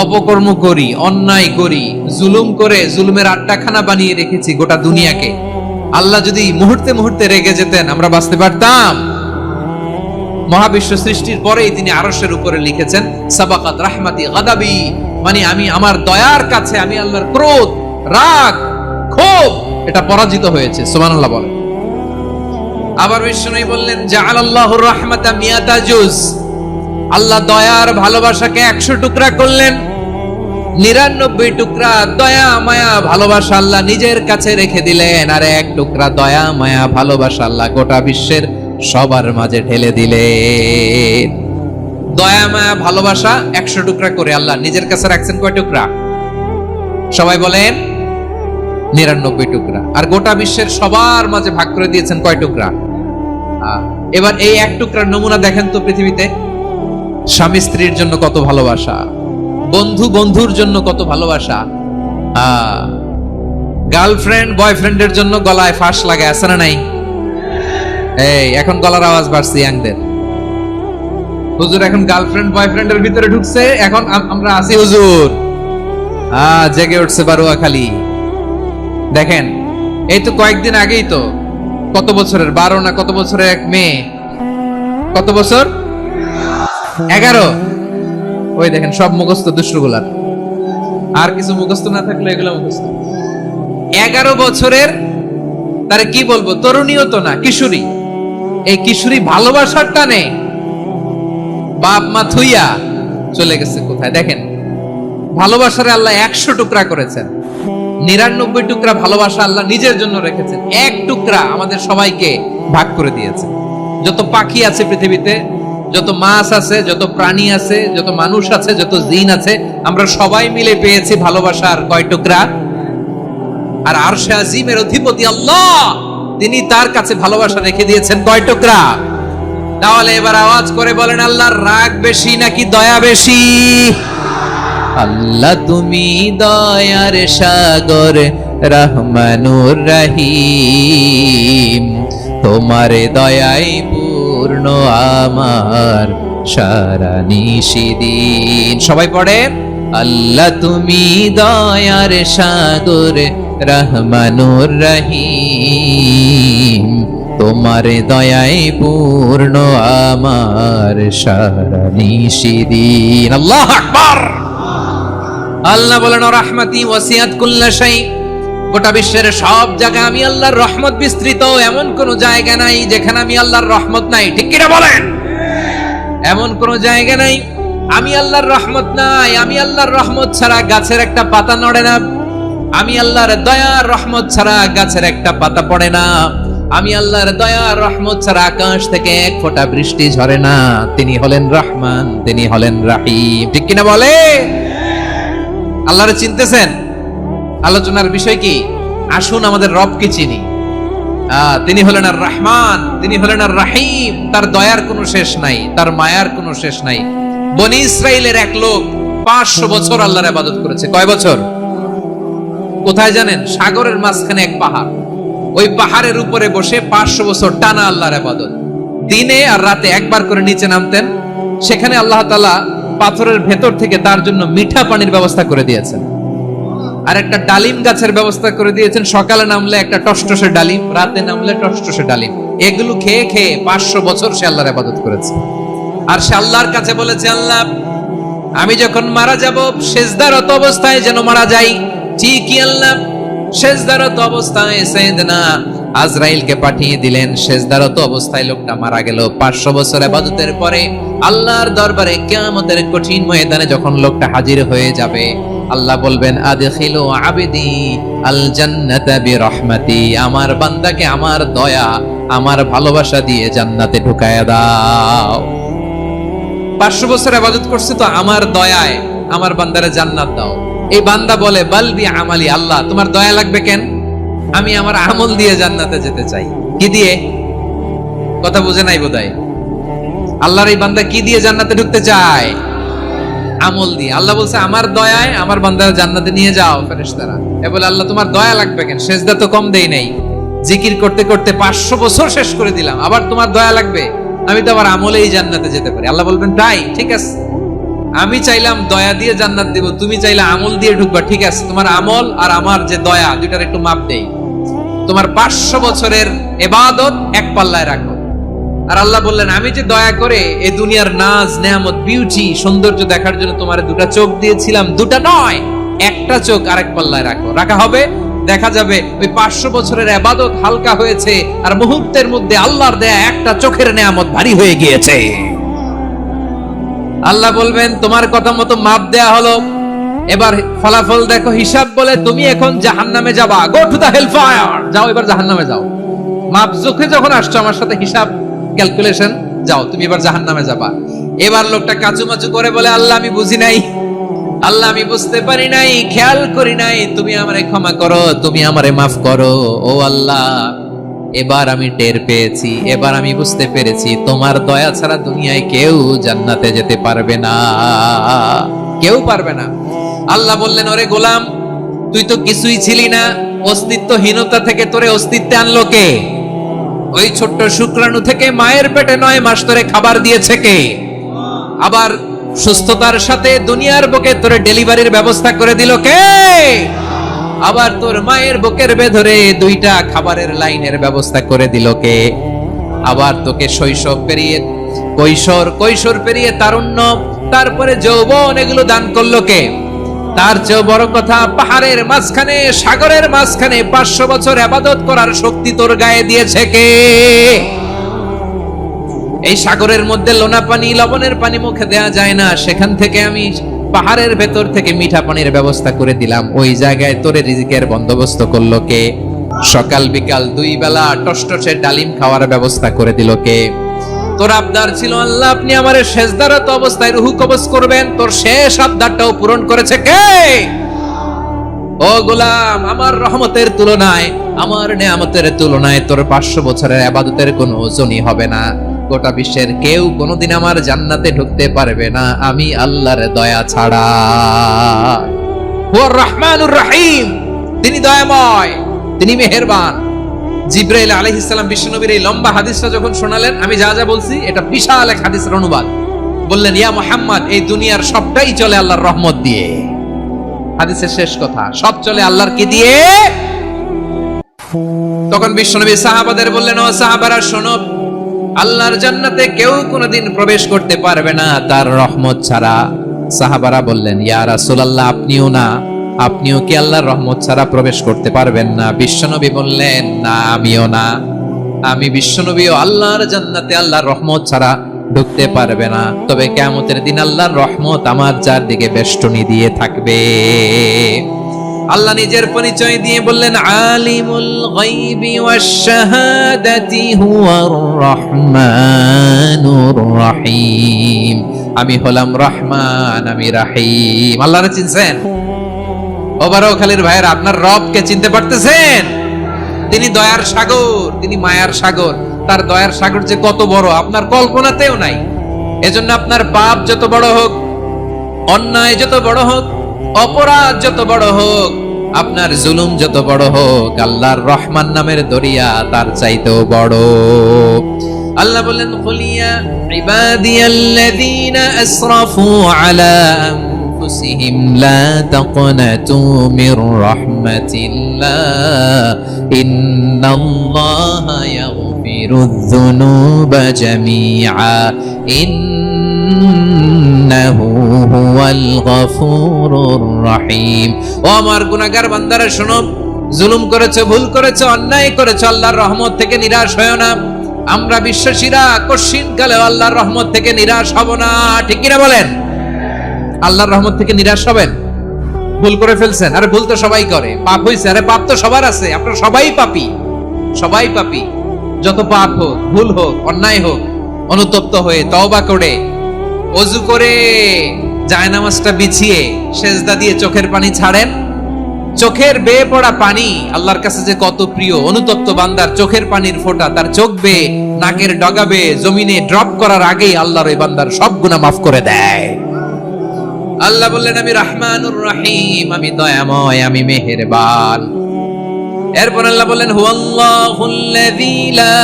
অপকর্ম করি, অন্যায় করি, জুলুম করে জুলুমের আড্ডাখানা বানিয়ে রেখেছি গোটা দুনিয়াকে, আল্লাহ যদি মুহূর্তে মুহূর্তে রেগে যেতেন আমরা বাঁচতে পারতাম? মহাবিশ্ব সৃষ্টির পরেই তিনি আরশের উপরে লিখেছেন সাবাকাত রাহমাতি গাদাবি, মানে আমি আমার দয়ার কাছে আমি আল্লাহর ক্রোধ, রাগ, ক্ষোভ এটা পরাজিত হয়েছে। সুবহানাল্লাহ বলেন। আবার বিষ্ণু বললেন জাআলাল্লাহুর রাহমাতা মিয়াতা জুজ, আল্লাহ দয়ার ভালোবাসাকে 100 টুকরা করলেন। 99 টুকরা দয়া মায়া ভালোবাসা আল্লাহ নিজের কাছে রেখে দিলেন, আর 1 টুকরা দয়া মায়া ভালোবাসা আল্লাহ গোটা বিশ্বের সবার মাঝে ঢেলে দিলেন। দয়া মায়া ভালোবাসা 100 টুকরা করে আল্লাহ নিজের কাছে রাখছেন কয় টুকরা? সবাই বলেন 99 টুকরা। আর গোটা বিশ্বের সবার মাঝে ভাগ করে দিয়েছেন কয় টুকরা? এবার এই 1 টুকরার নমুনা দেখেন তো পৃথিবীতে। স্বামী স্ত্রীর জন্য কত ভালোবাসা, বন্ধু বন্ধুর জন্য কত ভালোবাসা, গার্লফ্রেন্ড বয়ফ্রেন্ডের জন্য গলায় ফাঁস লাগে, আছে না নাই? এই এখন গলার আওয়াজ বাড়ছে ইয়াংদের। হুজুর এখন গার্লফ্রেন্ড বয়ফ্রেন্ডের ভিতরে ঢুকছে, এখন আমরা আছি হুজুর। জেগে উঠছে বারুয়া খালি। দেখেন এই তো কয়েকদিন আগেই তো, কত বছরের 12 না কত বছরের এক মেয়ে, কত বছর 11, ওই দেখেন সব মুখস্থ দুষ্টগুলার, আর কিছু মুখস্থ না থাকলে এগুলো মুখস্থ। 11 বছরের, তারে কি বলবো, তরুণীও তো না, কিশোরী। এই কিশোরী ভালোবাসার টানে বাপ মা থুইয়া চলে গেছে কোথায়? দেখেন ভালোবাসারে আল্লাহ 100 টুকরা করেছেন, 99 টুকরা ভালোবাসা আল্লাহ নিজের জন্য রেখেছেন, 1 টুকরা আমাদের সবাইকে ভাগ করে দিয়েছেন। যত পাখি আছে পৃথিবীতে, যত মাছ আছে, যত প্রাণী আছে, যত মানুষ আছে, যত জিন আছে, আমরা সবাই মিলে পেয়েছি ভালোবাসার কয় টুকরা? আর আরশে আজিমের অধিপতি আল্লাহ, তিনি তার কাছে ভালোবাসা রেখে দিয়েছেন কয় টুকরা? তাহলে এবার আওয়াজ করে বলেন, আল্লাহর রাগ বেশি নাকি দয়া বেশি? আল্লাহ তুমি দয়ার সাগর রহমানুর রহিম, তোমার দয়াই পূর্ণ আমার সারা নিশিদিন। সবাই পড়েন, আল্লাহ তুমি দয়ার সাগর রহমানুর রহিম, তোমার দয়াই পূর্ণ আমার সারা নিশিদিন। আল্লাহু আকবার। আল্লাহ বলেন রাহমাতি ওয়াসিআত কুল্লা শাই, গোটা বিশ্বের সব জায়গায় আমি আল্লাহর রহমত বিস্তৃত, এমন কোন জায়গা নাই যেখানে আমি আল্লাহর রহমত নাই। ঠিক কিনা বলেন? এমন কোন জায়গা নাই আমি আল্লাহর রহমত নাই। আমি আল্লাহর রহমত ছাড়া গাছের একটা পাতা নড়ে না, আমি আল্লাহর দয়ার রহমত ছাড়া গাছের একটা পাতা পড়ে না, আমি আল্লাহর দয়ার রহমত ছাড়া আকাশ থেকে 1 ফোঁটা বৃষ্টি ঝরে না। তিনি হলেন রহমান, তিনি হলেন রাহিম। ঠিক কিনা বলে? আল্লাহরে চিনতেছেন? আলোচনার বিষয় কি? আসুন আমাদের রবকে চিনি। তিনি হলেন আর রহমান, তিনি হলেন আর রাহিম। তার দয়ার কোনো শেষ নাই, তার মায়ার কোনো শেষ নাই। বনি ইসরাইলের এক লোক 500 বছর আল্লাহর ইবাদত করেছে। কয় বছর? কোথায় জানেন? সাগরের মাঝখানে এক পাহাড়, ওই পাহাড়ের উপরে বসে 500 বছর টানা আল্লাহর ইবাদত। দিনে আর রাতে একবার করে নিচে নামতেন। সেখানে আল্লাহ তাআলা পাথরের ভেতর থেকে তার জন্য মিঠা পানির ব্যবস্থা করে দিয়েছেন, আর একটা ডালিম গাছের ব্যবস্থা করে দিয়েছেন। সকালে নামলে একটা টসটসে ডালিম, রাতে নামলে টসটসে ডালিম। এগুলো খেয়ে খেয়ে 500 বছর সে আল্লাহর ইবাদত করেছে। আর সে আল্লাহর কাছে বলেছে, আল্লাহ আমি যখন মারা যাব সেজদারত অবস্থায় যেন মারা যাই। ঠিকই আল্লাহ সেজদারত অবস্থায় সাইয়েদনা আজরাইলকে পাঠিয়ে দিলেন। সেজদারত অবস্থায় লোকটা মারা গেল। 500 বছর ইবাদতের পরে আল্লাহর দরবারে কিয়ামতের কঠিন ময়দানে যখন লোকটা হাজির হয়ে যাবে, আল্লাহ বলবেন আদখিলু আবদি আল জান্নাতা বিরহমাতি, আমার বান্দাকে আমার দয়া আমার ভালোবাসা দিয়ে জান্নাতে ঢুকায়া দাও। 500 বছর ইবাদত করছে তো আমার দয়ায় আমার বান্দারে জান্নাত দাও। এই বান্দা বলে বালবি আমালি, আল্লাহ তোমার দয়া লাগবে কেন? আমি আমার আমল দিয়ে জান্নাতে যেতে চাই। কি দিয়ে? কথা বুঝে নাই বোধহয়। আল্লাহর এই বান্দা কি দিয়ে জান্নাতে ঢুকতে চায়? আমল দিয়ে। আল্লাহ বলছে আমার দয়ায় আমার বান্দারা জান্নাতে নিয়ে যাও ফেরেশতারা। এ বলে আল্লাহ তোমার দয়া লাগবে কেন, সেজদা তো কম দেই নাই, জিকির করতে করতে 500 বছর শেষ করে দিলাম, আবার তোমার দয়া লাগবে? আমি তো আবার আমলেই জান্নাতে যেতে পারি। আল্লাহ বলবেন তাই, ঠিক আছে, আমি চাইলাম দয়া দিয়ে জান্নাত দিব, তুমি চাইলে আমল দিয়ে ঢুকবা, ঠিক আছে, তোমার আমল আর আমার যে দয়া দুইটার একটু মাপ দেই। তোমার 500 বছরের ইবাদত এক পাল্লায় রাখো। আর আল্লাহ বললেন আমি যে দয়া করে এই দুনিয়ার নাজ নেয়ামত বিউটি সৌন্দর্য দেখার জন্য তোমার দুটা চোখ দিয়েছিলাম, দুটা নয় একটা চোখ আরেক পাল্লায় রাখো। রাখা হবে, দেখা যাবে ওই 500 বছরের ইবাদত হালকা হয়েছে আর মুহূর্তের মধ্যে আল্লাহর দেয়া একটা চোখের নেয়ামত ভারী হয়ে গিয়েছে। আল্লাহ বলবেন তোমার কথা মতো মাপ দেয়া হলো, এবার ফলাফল দেখো, হিসাব বলে তুমি এখন জাহান্নামে যাবা, go to the hell fire, যাও এবার জাহান্নামে যাও। মাপ চোখে যখন আসছো আমার সাথে হিসাব ক্যালকুলেশন, যাও তুমি এবার জাহান্নামে যাবা। এবার লোকটা কাচুমাচু করে বলে আল্লাহ আমি বুঝি নাই, আল্লাহ আমি বুঝতে পারি নাই, খেয়াল করি নাই, তুমি আমারে ক্ষমা করো, তুমি আমারে মাফ করো। ও আল্লাহ এবার আমি টের পেয়েছি, এবার আমি বুঝতে পেরেছি তোমার দয়া ছাড়া দুনিয়ায় কেউ জান্নাতে যেতে পারবে না, কেউ পারবে না। আল্লাহ বললেন ওরে গোলাম তুই তো কিছুই ছিলি না, অস্তিত্বহীনতা থেকে তোরে অস্তিত্বে আনলো কে? ওই ছোট্ট শুক্রাণু থেকে মায়ের পেটে 9 মাস ধরে খাবার দিয়েছে কে? আবার সুস্থতার সাথে দুনিয়ার বুকে তোরে ডেলিভারির ব্যবস্থা করে দিল কে? আবার তোর মায়ের বুকের ভেতরে 2টা খাবারের লাইনের ব্যবস্থা করে দিল কে? আবার তোকে শৈশব পেরিয়ে কৈশোর, কৈশোর পেরিয়ে তারুণ্য, তারপরে যৌবন, এগুলো দান করলো কে? তার চেয়ে বড় কথা, পাহাড়ের মাঝখানে সাগরের মাঝখানে 500 বছর ইবাদত করার শক্তি তোর গায়ে দিয়েছে কে? এই সাগরের মধ্যে লোনা পানি, লবণের পানি মুখে দেয়া যায় না, সেখান থেকে আমি পাহাড়ের ভেতর থেকে মিঠা পানির ব্যবস্থা করে দিলাম, ওই জায়গায় তোরে রিজিকের বন্দোবস্ত করলো কে? সকাল বিকাল 2 বেলা টসটসে ডালিম খাওয়ার ব্যবস্থা করে দিল কে? তোর আবদার ছিল আল্লাহ আপনি আমারে সেজদারত অবস্থায় রুহু কবজ করবেন, তোর শেষ আবদারটাও পূরণ করেছে কে? ও গোলাম আমার রহমতের তুলনায়, আমার নেয়ামতের তুলনায় তোর 500 বছরের ইবাদতের কোনো ওজনই হবে না। গোটা বিশ্বের কেউ কোনোদিন আমার জান্নাতে ঢুকতে পারবে না আমি আল্লাহর দয়া ছাড়া। হুয়ার রহমানুর রহিম, তিনি দয়াময়, তিনি মেহেরবান। জিবরাইল আলাইহিস সালাম বিশ্বনবীর এই লম্বা হাদিসটা যখন শোনালেন, আমি যা যা বলছি এটা বিশাল এক হাদিসের অনুবাদ, বললেন ইয়া মুহাম্মদ এই দুনিয়ার সবটাই চলে আল্লাহর রহমত দিয়ে। হাদিসের শেষ কথা, সব চলে আল্লাহর কি দিয়ে? তখন বিশ্বনবী সাহাবাদের বললেন ও সাহাবারা শোনো, আল্লাহর জান্নাতে কেউ কোনোদিন প্রবেশ করতে পারবে না তার রহমত ছাড়া। সাহাবারা বললেন ইয়া রাসূলুল্লাহ আপনিও না, আপনিও কি আল্লাহর রহমত ছাড়া প্রবেশ করতে পারবেন না? বিশ্বনবী বললেন না আমিও না, আমি বিশ্বনবীও আল্লাহর জান্নাতে আল্লাহর রহমত ছাড়া ঢুকতে পারবে না, তবে কিয়ামতের দিন আল্লাহর রহমত আমার চারদিকে বেষ্টনী দিয়ে থাকবে। আল্লাহ নিজের পরিচয় দিয়ে বললেন আলিমুল গায়বি ওয়াশ শাহাদাতি হুয়ার রহমানুর রহিম, আমি হলাম রহমান, আমি রহিম। আল্লাহরে চিনছেন? ওবারখালীর ভাইয়ের আপনার রবকে চিনতে পারতেছেন? তিনি দয়ার সাগর, তিনি মায়ার সাগর। তার দয়ার সাগর যে কত বড় আপনার কল্পনাতেও নাই। এজন্য আপনার পাপ যত বড় হোক, অন্যায় যত বড় হোক, অপরাধ যত বড় হোক, আপনার জুলুম যত বড় হোক, আল্লাহর রহমান নামের দরিয়া তার চাইতেও বড়। আল্লাহ বললেন কুলিয়া ইবাদিয়াল্লাযীনা আসরাফু আলা আনফুসিহিম লা তাকনাতু মির রাহমাতিল্লাহ ইন্নাল্লাহা ইয়াগফিরুয যুনুবা জামিআ ইন্নাহু হুয়াল গফুরুর রহিম। ও আমার গুনাহগার বান্দারা শোনো, জুলুম করেছো, ভুল করেছো, অন্যায় করেছো, আল্লাহর রহমত থেকে নিরাশ হয়ো না। আমরা বিশ্বাসীরা কশিনকালে আল্লাহর রহমত থেকে নিরাশ হব না, ঠিক কিনা বলেন? আল্লাহর রহমত থেকে নিরাশ হবেন? ভুল করে ফেলছেন, আরে ভুল তো সবাই করে, পাপ হইছে, আরে পাপ তো সবার আছে, আপনারা সবাই পাপী, সবাই পাপী। যত পাপ হোক, ভুল হোক, অন্যায় হোক, অনুতপ্ত হয়ে তওবা করে ওযু করে জায়নামাজটা বিছিয়ে সেজদা দিয়ে চোখের পানি ছাড়েন। চোখের বেয়ে পড়া পানি আল্লাহর কাছে যে কত প্রিয়। অনুতপ্ত বান্দার চোখের পানির ফোঁটা তার চোখ বেয়ে, নাকের ডগা বেয়ে জমিনে ড্রপ করার আগেই আল্লাহর ওই বান্দার সব গুনাহ মাফ করে দেয়। আল্লাহ বললেন আমি রহমানুর রহিম, আমি দয়াময়, আমি মেহেরবান। এরপর আল্লাহ বললেন হুয়াল্লাহুল্লাযী লা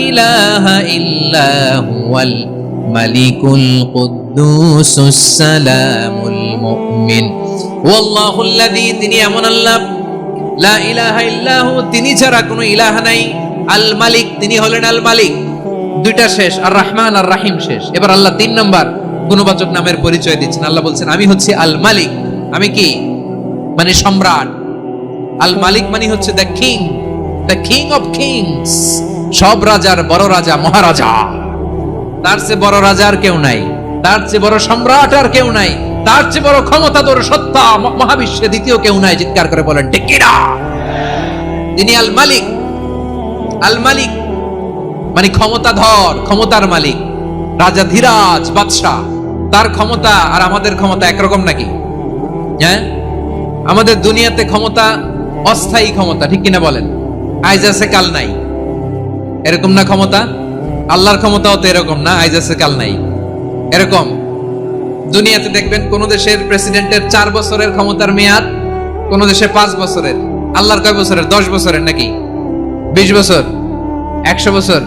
ইলাহা ইল্লা হুয়াল মালিকুল কুদ্দুসুস সালামুল মুমিন। হুয়াল্লাহুল্লাযী, তিনি এমন আল্লাহ, লা ইলাহা ইল্লাহু, তিনি ছাড়া কোনো ইলাহ নাই, আল মালিক, তিনি হলেন আল মালিক। দুইটা শেষ, আর রহমান আর রাহিম শেষ। এবার আল্লাহ 3 নাম্বার গুণবাচক নামের পরিচয় দিচ্ছেন। আল্লাহ বলছেন আমি হচ্ছি আল মালিক। আমি কি? মানে সম্রাট। আল মালিক মানে হচ্ছে দ্য কিং অফ কিংস, সব রাজার বড় রাজা, মহারাজা। তার চেয়ে বড় রাজা আর কেউ নাই, তার চেয়ে বড় সম্রাট আর কেউ নাই, তার চেয়ে বড় ক্ষমতাধর সত্তা মহাবিশ্বে দ্বিতীয় কেউ নাই। চিৎকার করে বলেন ঠিক কিনা? তিনি আল মালিক। আল মালিক মানে ক্ষমতাধর, ক্ষমতার মালিক, রাজা ধীরাজ বাদশাহ। তার ক্ষমতা আর আমাদের ক্ষমতা একরকম নাকি? হ্যাঁ, আমাদের দুনিয়াতে ক্ষমতা অস্থায়ী ক্ষমতা, ঠিক কিনা বলেন? আইজ আছে কাল নাই, এরকম না ক্ষমতা? আল্লাহর ক্ষমতাও তো এরকম না, আইজ আছে কাল নাই এরকম। দুনিয়াতে দেখবেন কোন দেশের প্রেসিডেন্টের 4 বছরের ক্ষমতার মেয়াদ, কোন দেশে 5 বছরের। আল্লাহর কয় বছরের? 10 বছরের নাকি 20 বছর, 100 বছর।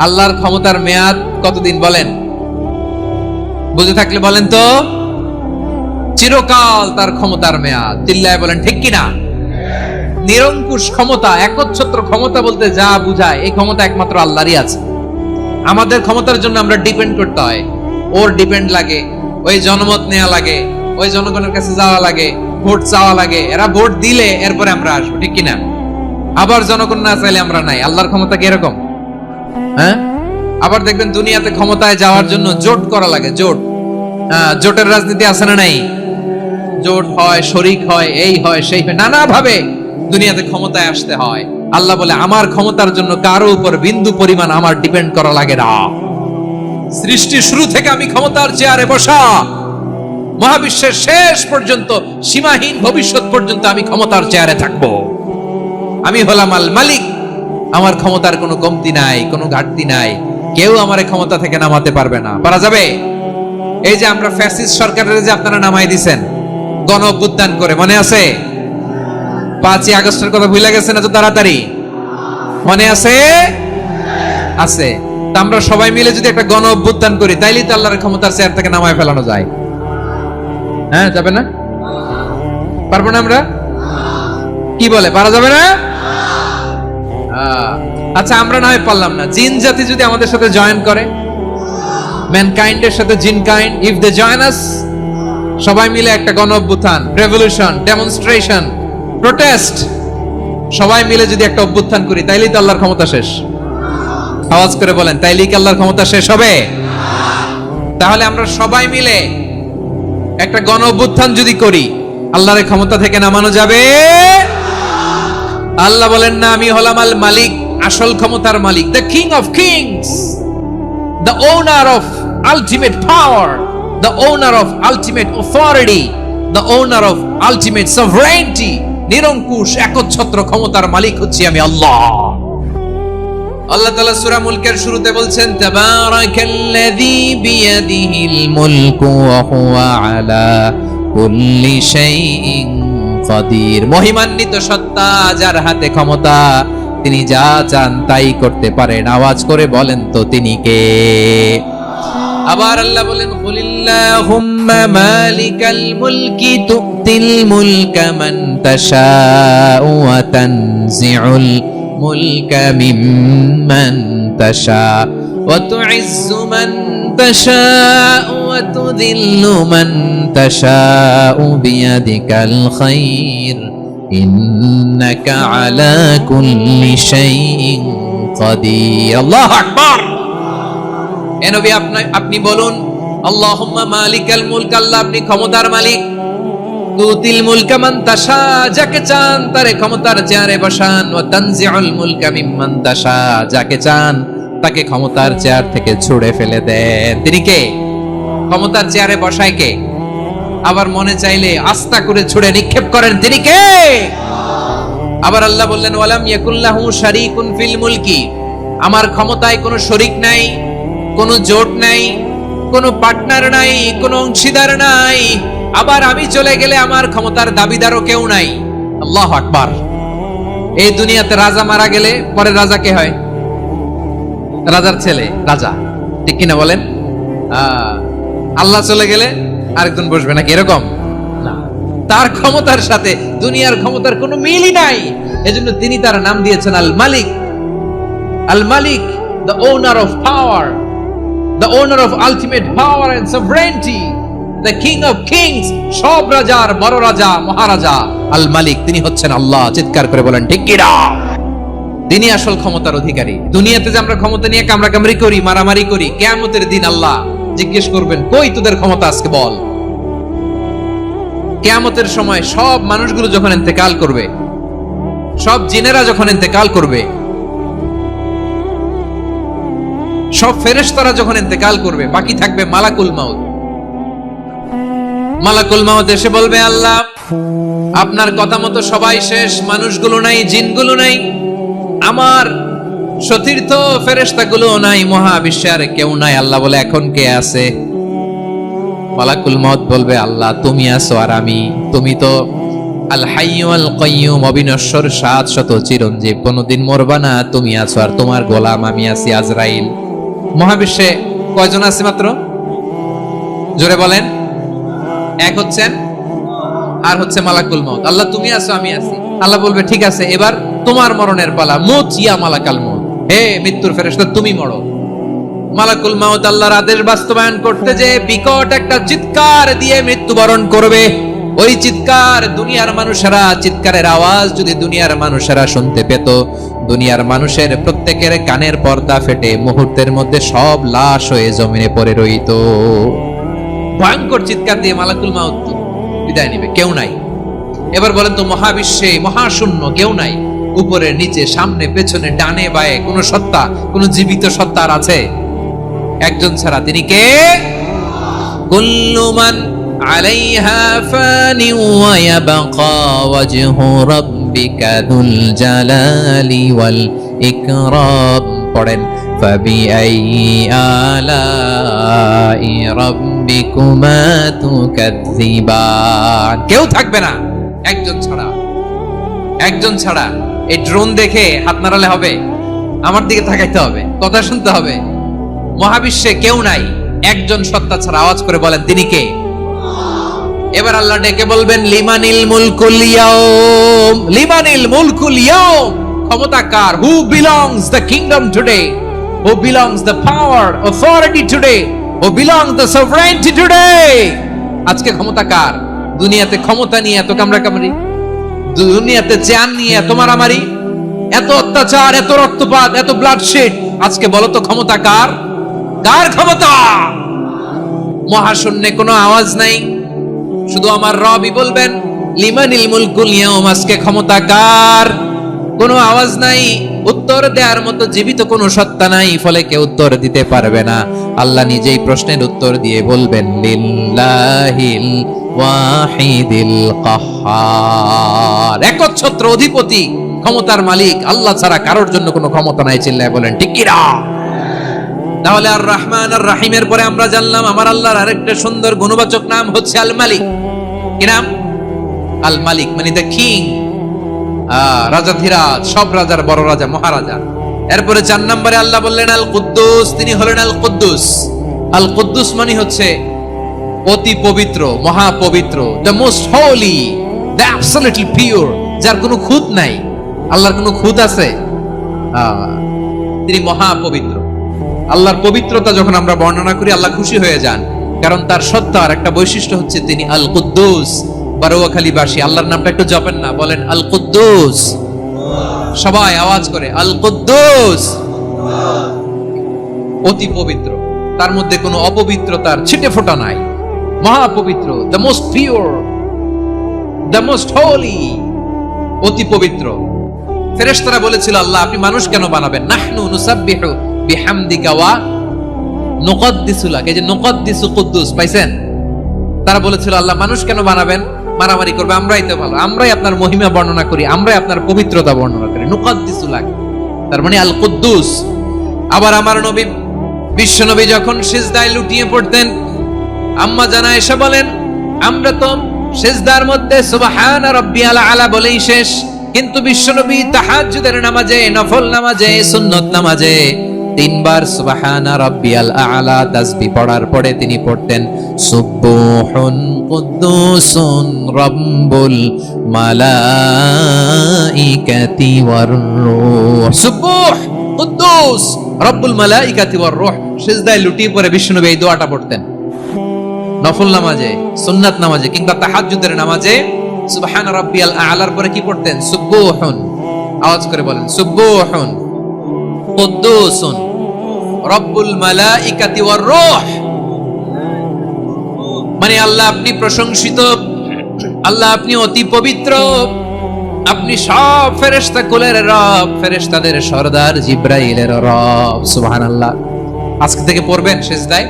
আল্লাহর ক্ষমতার মেয়াদ কতদিন বলেন? বুঝে থাকলে বলেন তো। চিরকাল তার ক্ষমতার মেয়াদ। চিল্লায় বলেন ঠিক কিনা? নিরঙ্কুশ ক্ষমতা, একচ্ছত্র ক্ষমতা বলতে যা বুঝায়, এই ক্ষমতা একমাত্র আল্লাহরই আছে। আমাদের ক্ষমতার জন্য আমরা ডিপেন্ড করতে হয়, ওর ডিপেন্ড লাগে, ওই জনমত নেওয়া লাগে, ওই জনগণের কাছে যাওয়া লাগে, ভোট চাওয়া লাগে। এরা ভোট দিলে এরপরে আমরা আসবো, ঠিক কিনা? আবার জনগণ না চাইলে আমরা নাই। আল্লাহর ক্ষমতা কি এরকম? হ্যাঁ। আবার দেখবেন দুনিয়াতে ক্ষমতায় যাওয়ার জন্য জোট করা লাগে, জোট। জোটের রাজনীতি আছে না নাই? জোট হয়, শরিক হয়, এই হয় সেই হয়, নানা ভাবে দুনিয়াতে ক্ষমতায় আসতে হয়। আল্লাহ বলে আমার ক্ষমতার জন্য কারো উপর বিন্দু পরিমাণ আমার ডিপেন্ড করা লাগে না। সৃষ্টি শুরু থেকে আমি ক্ষমতার চেয়ারে বসা, মহাবিশ্বের শেষ পর্যন্ত, সীমাহীন ভবিষ্যৎ পর্যন্ত আমি ক্ষমতার চেয়ারে থাকবো। আমি হলাম আল মালিক। আমার ক্ষমতার কোনো কমতি নাই, কোনো ঘাটতি নাই। কেউ আমার ক্ষমতা থেকে নামাতে পারবে না। পারা যাবে? এই যে আমরা ফ্যাসিস্ট সরকারের যে আপনারা নামাই দিছেন গণ অভ্যুত্থান করে, মনে আছে? 5ই আগস্টের কথা ভুলে গেছেন এত তাড়াতাড়ি? মনে আছে? আছে। তা আমরা সবাই মিলে যদি একটা গণ অভ্যুত্থান করি, তাইলেই তো আল্লাহর ক্ষমতার চেয়ার থেকে নামায় ফেলানো যায়। হ্যাঁ, যাবে না? পারবো না আমরা? কি বলে, পারা যাবে না? আচ্ছা, আমরা না হয় পারলাম না, জিন জাতি যদি আমাদের সাথে জয়েন করে, ম্যানকাইন্ডের সাথে জিনকাইন্ড, ইফ দে জয়েন আস, সবাই মিলে একটা গণ অভ্যুত্থান, রেভলিউশন, ডেমনস্ট্রেশন, প্রোটেস্ট, সবাই মিলে যদি একটা অভ্যুত্থান করি, তাইলেই তো আল্লাহর ক্ষমতা শেষ। আওয়াজ করে বলেন, তাইলেই কি আল্লাহর ক্ষমতা শেষ হবে? তাহলে আমরা সবাই মিলে একটা গণ অভ্যুত্থান যদি করি, আল্লাহর ক্ষমতা থেকে নামানো যাবে? আল্লাহ বলেন না, আমি হলাম আল মালিক, আসল ক্ষমতার মালিক, the king of kings, the owner of ultimate power, the owner of ultimate authority, the owner of ultimate sovereignty. নিরঙ্কুশ একচ্ছত্র ক্ষমতার মালিক হচ্ছি আমি আল্লাহ। আল্লাহ তাআলা সূরা মুলকের শুরুতে বলছেন, তাবারাকাল্লাযী বিয়াদিহিল মুলকু ওয়া হুয়া আলা কুল্লি শাইইন কাদির। মহিমান্বিত সত্তা, যার হাতে ক্ষমতা, তিনি যা চান তাই করতে পারেন। আওয়াজ করে বলেন তো তিনি কে? আবার আল্লাহ বলেন, কুলিল্লাহুম্মা মালিকাল মুলকি তুতিল মুলকা মান তাশাউ ওয়া তানজিউল মুলকা মিম্মান তাশা ওয়া তুইজ্জু মান তাশাউ ওয়া তুযিল্লু মান তাশাউ বিয়াদিকাল খায়র ইন্নাকা আলা কুল্লি শাইইন কাদির। আল্লাহু আকবার। এ নবী, আপনি বলুন, আল্লাহুম্মা মালিকাল মুলক, আল্লাহ আপনি ক্ষমতার মালিক। তুতিল মুলকা মান তাশা, যাকে চান তারে ক্ষমতার চেয়ারে বসান। ওয়া তানজিউল মুলকা মিম্মান তাশা, যাকে চান তাকে ক্ষমতার চেয়ার থেকে ছুড়ে ফেলে দেন। তিনি কে? ক্ষমতার চেয়ারে বসায় কে? আবার মনে চাইলে আস্থা করে ছুড়ে নিক্ষেপ করেন, তিনি কে? আবার আল্লাহ বললেন, ওয়ালাম ইয়াকুল্লাহু শারীকুন ফিল মুলকি, আমার ক্ষমতায় কোনো শরীক নাই, কোনো জোট নাই, কোনো পার্টনার নাই, কোনো অংশীদার নাই। আবার আমি চলে গেলে আমার ক্ষমতার দাবিদারও কেউ নাই। আল্লাহু আকবার। এই দুনিয়াতে রাজা মারা গেলে পরে রাজা কে হয়? রাজার ছেলে রাজা, ঠিক কিনা বলেন? আল্লাহ চলে গেলে আরেকজন বসবে নাকি এরকম না, তার ক্ষমতার সাথে দুনিয়ার ক্ষমতার কোনো মিলই নাই। এজন্য তিনি তার নাম দিয়েছেন আল মালিক। আল মালিক, the owner of power, the owner of ultimate power and sovereignty, the king of kings, সব রাজার বড় রাজা, মহারাজা আল মালিক, তিনি হচ্ছেন আল্লাহ। চিৎকার করে বলেন ঠিক কিনা? তিনি আসল ক্ষমতার অধিকারী। দুনিয়াতে যে আমরা ক্ষমতা নিয়ে কামড়াকামড়ি করি, মারামারি করি, কিয়ামতের দিন আল্লাহ জিজ্ঞেস করবেন, কই তোদের ক্ষমতা আজকে বল। কিয়ামতের সময় সব মানুষগুলো যখন ইন্তেকাল করবে, সব জিনেরা যখন ইন্তেকাল করবে, সব ফেরেশতারা যখন ইন্তেকাল করবে, বাকি থাকবে মালাকুল মাউত। মালাকুল মাউত এসে বলবে, আল্লাহ আপনার কথা মতো সবাই শেষ, মানুষগুলো নাই, জিনগুলো নাই, আমার সতীর্থ ফেরেশতাগুলো নাই, মহাবিশ্বে আর কেউ নাই। আল্লাহ বলে, এখন কে আছে? মালাকুল মাউত বলবে, আল্লাহ তুমি আছো আর আমি। তুমি তো আল হাইয়্যু আল কাইয়্যুম, অবিনশ্বর, শাশ্বত, চিরঞ্জীব, কোনদিন মরবা না, তুমি আছো আর তোমার গোলাম আমি আছি আজরাইল। মহাবিশ্বে কয়জন আছে মাত্র? জোরে বলেন। এক হচ্ছেন আর হচ্ছে মালাকুল মাউত। আল্লাহ তুমি আছো আমি আছি। আল্লাহ বলবে, ঠিক আছে, এবার তোমার মরণের পালা, মুত ইয়া মালাকাল মাউত, হে মৃত্যুর ফেরেশতা তুমি মরো। মালাকুল মাউত আল্লাহর আদেশ বাস্তবায়ন করতে যে বিকট একটা চিৎকার দিয়ে মৃত্যুবরণ করবে। ওই চিৎকার দুনিয়ার মানুষেরা, চিৎকারের আওয়াজ যদি দুনিয়ার মানুষেরা শুনতে পেত, দুনিয়ার মানুষের প্রত্যেকের কানের পর্দা ফেটে মুহূর্তের মধ্যে সব লাশ হয়ে জমিনে পড়ে রইত। ভয়ঙ্কর চিৎকার দিয়ে মালাকুল মাউত বিদায় নিবে, কেউ নাই। এবার বলেন তো, মহাবিশ্বে মহাশূন্য, কেউ নাই, উপরে নিচে সামনে পেছনে ডানে বায়ে কোন সত্তা, কোন জীবিত সত্তা আর আছে? একজন ছাড়া, তিনি কে? কুল্লু মান আলাইহা ফানি ওয়া ইয়াবকা ওয়াজহু রাব্বিকা যুল জালালি ওয়াল ইকরাম। পড়েন, ফাবিআইয়ি আলাই রাব্বিকুমা তুকাযযিবান। কেউ থাকবে না একজন ছাড়া। একজন ছাড়া। এই ড্রোন দেখে হাত নাড়ালে হবে? আমার দিকে তাকাইতে হবে, কথা শুনতে হবে। মহাবিশ্বে কেউ নাই, একজন সত্তা ছাড়া। আওয়াজ করে বলেন, তিনি কে? এবার আল্লাহ ডেকে বলবেন, লিমানিল মুলকুল ইয়াউম, লিমানিল মুলকুল ইয়াউম, ক্ষমতা কার? Who belongs the kingdom today, who belongs the power authority today, who belongs the sovereignty today. আজকে ক্ষমতা কার? দুনিয়াতে ক্ষমতা নিয়ে এত কামড়াকামড়ি, দুনিয়াতে চেয়ার নিয়ে এত মারামারি, এত অত্যাচার, এত রক্তপাত, এত ব্লাডশেড, আজকে বলো তো ক্ষমতা কার? কার ক্ষমতা? মহাশূন্যে কোনো আওয়াজ নাই, শুধু আমার রবই বলবেন, লিমানিল মুলকুল ইয়াউম, আজকে ক্ষমতা কার? কোনো আওয়াজ নাই, উত্তর দেওয়ার মতো জীবিত কোনো সত্তা নাই, ফলে কেউ উত্তর দিতে পারবে না। আল্লাহ নিজেই প্রশ্নের উত্তর দিয়ে বলবেন, লিল্লাহিল ওয়াহিদিল কাহ্হার, একচ্ছত্র অধিপতি, ক্ষমতার মালিক আল্লাহ ছাড়া কারোর জন্য কোনো ক্ষমতা নাই। চিল্লায় বলেন ঠিক কিনা? তাহলে আর রহমান আর রাহিমের পরে আমরা জানলাম আমার আল্লাহর আরেকটা সুন্দর গুণবাচক নাম হচ্ছে আল মালিক। কি নাম? আল মালিক, মানে দ্য কিং, রাজাধিরাজ, সব রাজার বড় রাজা, মহারাজা। এরপরে 4 নম্বরে আল্লাহ বললেন আল কুদ্দুস, তিনি হলেন আল কুদ্দুস। আল কুদ্দুস মানে হচ্ছে অতি পবিত্র, মহাপবিত্র, the most holy, the absolutely pure, যার কোনো খুঁত নাই। আল্লাহর কোনো খুঁত আছে? তিনি মহাপবিত্র। আল্লাহর পবিত্রতা যখন আমরা বর্ণনা করি আল্লাহ খুশি হয়ে যান, কারণ তার সত্তার একটা বৈশিষ্ট্য হচ্ছে তিনি আল কুদ্দুস। বারোয়াখালীবাসী আল্লাহর নামটা একটু জপেন না, বলেন আল কুদ্দুস, সবাই আওয়াজ করে আল কুদ্দুস। অতি পবিত্র, তার মধ্যে কোনো অপবিত্রতার ছিটে ফোঁটা নাই, মহাপবিত্র, the most pure, the most holy, অতি পবিত্র। ফেরেশতারা বলেছিল, আল্লাহ আপনি মানুষ কেন বানাবেন? নাহনু নুসাব্বিহু বিহামদিকা ওয়া নুকদ্দিসু লাক। এই যে নুকদ্দিসু কুদ্দুস পাইছেন? তারা বলেছিল, আল্লাহ মানুষ কেন বানাবেন? মারামারি করবে, আমরাই তো ভালো, আমরাই আপনার মহিমা বর্ণনা করি, আমরাই আপনার পবিত্রতা বর্ণনা করি। নুকদ্দিসু লাক, তার মানে আল কুদ্দুস। আবার আমার নবী, বিশ্ব নবী যখন সিজদায় লুটিয়ে পড়তেন, আম্মা জানা এসে বলেন, আমরা তো সিজদার মধ্যে সুবহানা রাব্বিয়াল আলা বলেই শেষ, কিন্তু বিশ্বনবী তাহাজ্জুদের নামাজে, নফল নামাজে, সুন্নত নামাজে তিনবার সুবহানা রাব্বিয়াল আলা তাসবিহ পড়ার পরে তিনি পড়তেন সুবহুন কুদ্দুসুন রাব্বুল মালাইকাতি ওয়ার রূহ। সুবহ কুদ্দুস রব্বুল মালাইকাতি ওয়ার রূহ। সিজদায় লুটিয়ে পড়ে বিশ্বনবী এই দোয়াটা পড়তেন। নফল নামাজে, সুন্নাত নামাজে কিংবা তাহাজ্জুদের নামাজে সুবহানা রাব্বিয়াল আলার পরে কি পড়তেন? সুবহুন। আওয়াজ করে বলেন সুবহুন কুদ্দুসুন রব্বুল মালাইকাতি ওয়ার রূহ। মানে আল্লাহ আপনি প্রশংসিত, আল্লাহ আপনি অতি পবিত্র, আপনি সব ফেরেশতা কুলের রব, ফেরেশতাদের সরদার জিবরাইলের রব। সুবহানাল্লাহ। আজকে থেকে পড়বেন সিজদায়?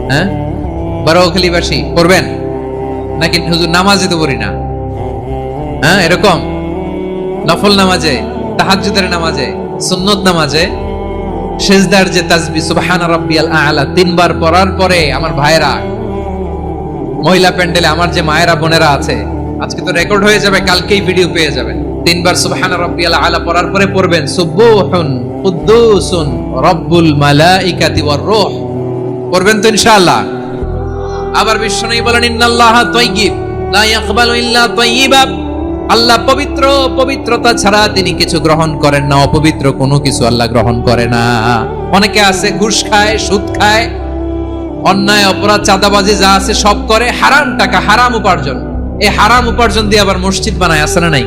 হ্যাঁ, বারোখালীবাসী পড়বেন নাকি হুজুর নামাজে তো পড়ি না? হ্যাঁ, এরকম নফল নামাজে, তাহাজ্জুদের নামাজে, সুন্নত নামাজে সিজদার যে তাসবিহ সুবহানা রাব্বিয়াল আলা তিনবার পড়ার পরে আমার ভাইরা, মহিলা প্যান্ডেলে আমার যে মায়েরা বোনেরা আছে, আজকে তো রেকর্ড হয়ে যাবে, কালকেই ভিডিও পেয়ে যাবেন। তিনবার সুবহানা রাব্বিয়াল আলা পড়ার পরে পড়বেন সুবহুন কুদ্দুসুন রব্বুল মালাইকাতি ওয়ার রূহ। পড়বেন তো ইনশাআল্লাহ? আবার বিশ্বনবী বলেন ইন্নাল্লাহা তাইয়্যিব লা ইয়াকবালু ইল্লা তাইয়্যিবা। আল্লাহ পবিত্র, পবিত্রতা ছাড়া তিনি কিছু গ্রহণ করেন না, অপবিত্র কোনো কিছু আল্লাহ গ্রহণ করে না। অনেকে আছে ঘুষ খায়, সুদ খায়, অন্যায় অপরাধ চাঁদাবাজি যা আছে সব করে, হারাম টাকা, হারাম উপার্জন। এই হারাম উপার্জন দিয়ে আবার মসজিদ বানায়, আছে না নাই?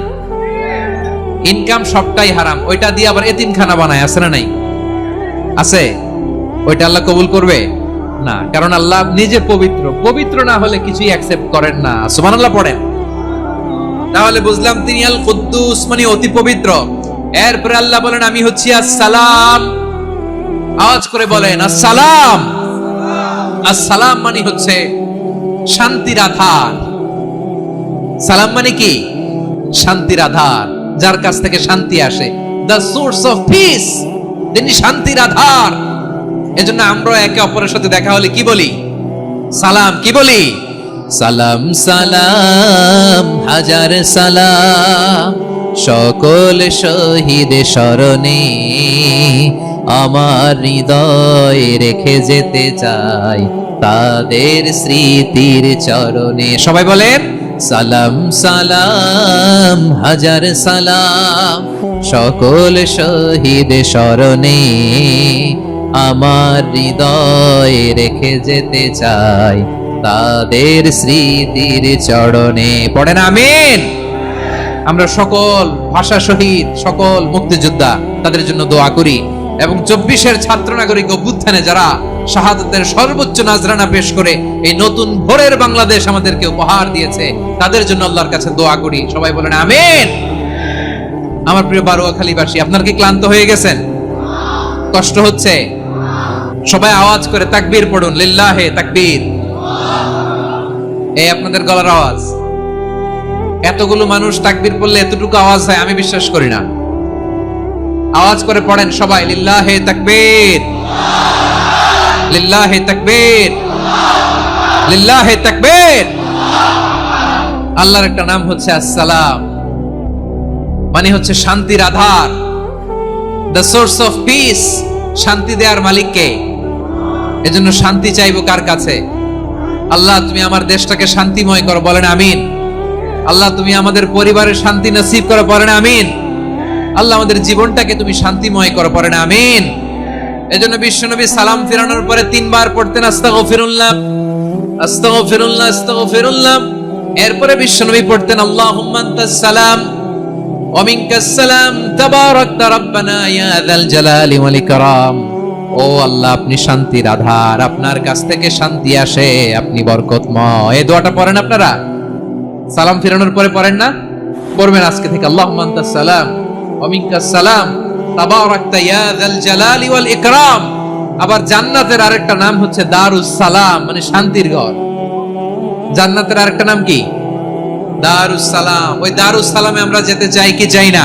ইনকাম সবটাই হারাম, ওইটা দিয়ে আবার এতিমখানা বানায়, আছে না নাই? আছে। ওইটা আল্লাহ কবুল করবে না, কারণ আল্লাহ নিজে পবিত্র। পবিত্র না হলে কিছুই অ্যাকসেপ্ট করেন না। সুবহানাল্লাহ পড়েন। তাহলে বুঝলাম তিনি আল কুদ্দুস মানে অতি পবিত্র। এরপরে আল্লাহ বলেন আমি হচ্ছি আসসালাম। আওয়াজ করে বলেন আসসালাম। আসসালাম মানে হচ্ছে শান্তির আধার। সালাম মানে কি? শান্তির আধার, যার কাছ থেকে শান্তি আসে। দ্য সোর্স অফ পিস, তিনি শান্তির আধার। এজন্য আমরা একে অপরের সাথে দেখা হলে কি বলি? সালাম। কি বলি? সালাম সালাম হাজার সালাম সকল শহীদ স্মরণে আমার হৃদয় রেখে যেতে চাই তাদের স্মৃতির চরণে। সবাই বলেন সালাম সালাম হাজার সালাম সকল শহীদ স্মরণে আমার হৃদয় রেখে যেতে চাই তাদের স্মৃতির চরণে। পড়েন আমিন। আমরা সকল ভাষা শহীদ, সকল মুক্তিযোদ্ধা, তাদের জন্য দোয়া করি এবং 24-এর ছাত্র নাগরিক অভ্যুত্থানে যারা শাহাদাতের সর্বোচ্চ নাজরানা পেশ করে এই নতুন ভোরের বাংলাদেশ আমাদেরকে উপহার দিয়েছে, তাদের জন্য আল্লাহর কাছে দোয়া করি। সবাই বলেন আমিন। আমার প্রিয় বারোয়াখালীবাসী, আপনারা কি ক্লান্ত হয়ে গেছেন? কষ্ট হচ্ছে? সবাই আওয়াজ করে তাকবীর পড়ুন, লিল্লাহে তাকবীর। এই আপনাদের গলার আওয়াজ। এতগুলো মানুষ তাকবীর পড়লে এতটুকু আওয়াজ হয় আমি বিশ্বাস করি না। আওয়াজ করে পড়েন সবাই, লিল্লাহে তাকবীর, লিল্লাহে তাকবীর, লিল্লাহে তাকবীর। আল্লাহর একটা নাম হচ্ছে আসসালাম, মানে হচ্ছে শান্তির আধার, দ্য সোর্স অফ পিস। শান্তি দেওয়ার মালিক কে? এজন্য শান্তি চাইবো কার কাছে? আল্লাহ তুমি আমার দেশটাকে শান্তিময় করো, বলেন আমিন। আল্লাহ তুমি আমাদের পরিবারের শান্তি নসিব করো, বলেন আমিন। আল্লাহ আমাদের জীবনটাকে তুমি শান্তিময় করো, বলেন আমিন। এজন্য বিশ্বনবী সালাম ফিরানোর পরে 3 বার পড়তেন আস্তাগফিরুল্লাহ, আস্তাগফিরুল্লাহ, আস্তাগফিরুল্লাহ। এরপরে বিশ্বনবী পড়তেন আল্লাহুম্মা আনতাস সালাম ওয়া মিনকাস সালাম তাবারাকতা রাব্বানা ইয়া যাল জালালি ওয়াল ইকরাম। ও আল্লাহ আপনি শান্তির আধার, আপনার কাছ থেকে শান্তি আসে, আপনি বরকতময়। এই দোয়াটা পড়েন আপনারা সালাম ফিরানোর পরে, পড়েন না? পড়বেন আজকে থেকে আল্লাহুম্মা আনতাস সালাম ওয়া মিনকাস সালাম তাবারাকতা ইয়া যাল জালালি ওয়াল ইকরাম। আবার জান্নাতের আরেকটা নাম হচ্ছে দারুস সালাম, মানে শান্তির ঘর। জান্নাতের আরেকটা নাম কি? দারুস সালাম। ওই দারুস সালামে আমরা যেতে চাই কি চাই না?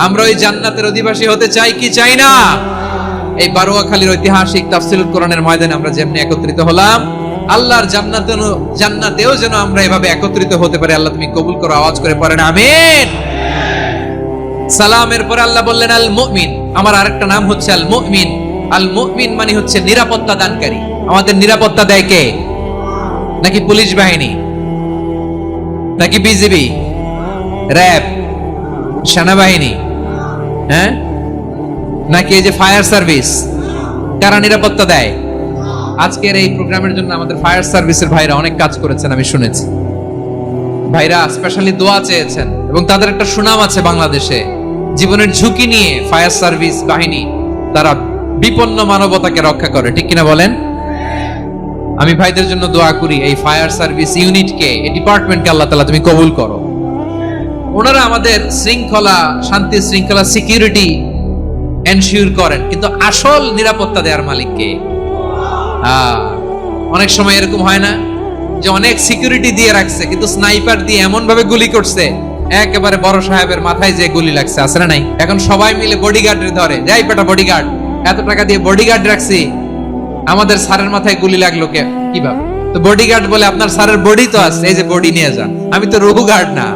আমরা ওই জান্নাতের অধিবাসী হতে চাই কি চাই না? এই বারোয়াখালীর ঐতিহাসিক তাফসীরুল কোরআনের ময়দানে আমরা যেমনি একত্রিত হলাম, আল্লাহর জান্নাতেও যেন আমরা এভাবে একত্রিত হতে পারি। আল্লাহ তুমি কবুল করো, আওয়াজ করে পড়েন আমিন। সালামের পরে আল্লাহ বললেন আল মুমিন, আমার আরেকটা নাম হচ্ছে আল মুমিন। আল মুমিন মানে হচ্ছে নিরাপত্তা দানকারী। আমাদের নিরাপত্তা দেয় কে? নাকি পুলিশ বাহিনী, নাকি বিজিবি, র‍্যাব, সেনাবাহিনী, হ্যাঁ, নাকি এই যে ফায়ার সার্ভিস? কারা নিরাপত্তা দেয়? আজকের এই প্রোগ্রামের জন্য আমাদের ফায়ার সার্ভিসের ভাইরা অনেক কাজ করেছেন, আমি শুনেছি। ভাইরা স্পেশালি দোয়া চেয়েছেন এবং তাদের একটা সুনাম আছে বাংলাদেশে। জীবনের ঝুঁকি নিয়ে ফায়ার সার্ভিস বাহিনী তারা বিপন্ন মানবতাকে রক্ষা করে, ঠিক কিনা বলেন? আমি ভাইদের জন্য দোয়া করি, এই ফায়ার সার্ভিস ইউনিটকে, এই ডিপার্টমেন্টকে আল্লাহ তাআলা তুমি কবুল করো। ওনারা আমাদের শৃঙ্খলা, শান্তি শৃঙ্খলা, সিকিউরিটি এনশিওর করেন, কিন্তু আসল নিরাপত্তা দেওয়ার মালিক কে? অনেক সময় এরকম হয় না যে অনেক সিকিউরিটি দিয়ে রাখছে, কিন্তু স্নাইপার দিয়ে এমন ভাবে গুলি করছে একেবারে বড় সাহেবের মাথায় যে গুলি লাগছে, আছে না নাই? এখন সবাই মিলে বডিগার্ডের ধরে, যাই পেটা বডিগার্ড, এত টাকা দিয়ে বডিগার্ড রাখছি, আমাদের স্যারের মাথায় গুলি লাগলো কে কিভাবে? তো বডিগার্ড বলে আপনার স্যারের বডি তো আছে, এই যে বডি নিয়ে যান। আমি তো রুহু গার্ড না,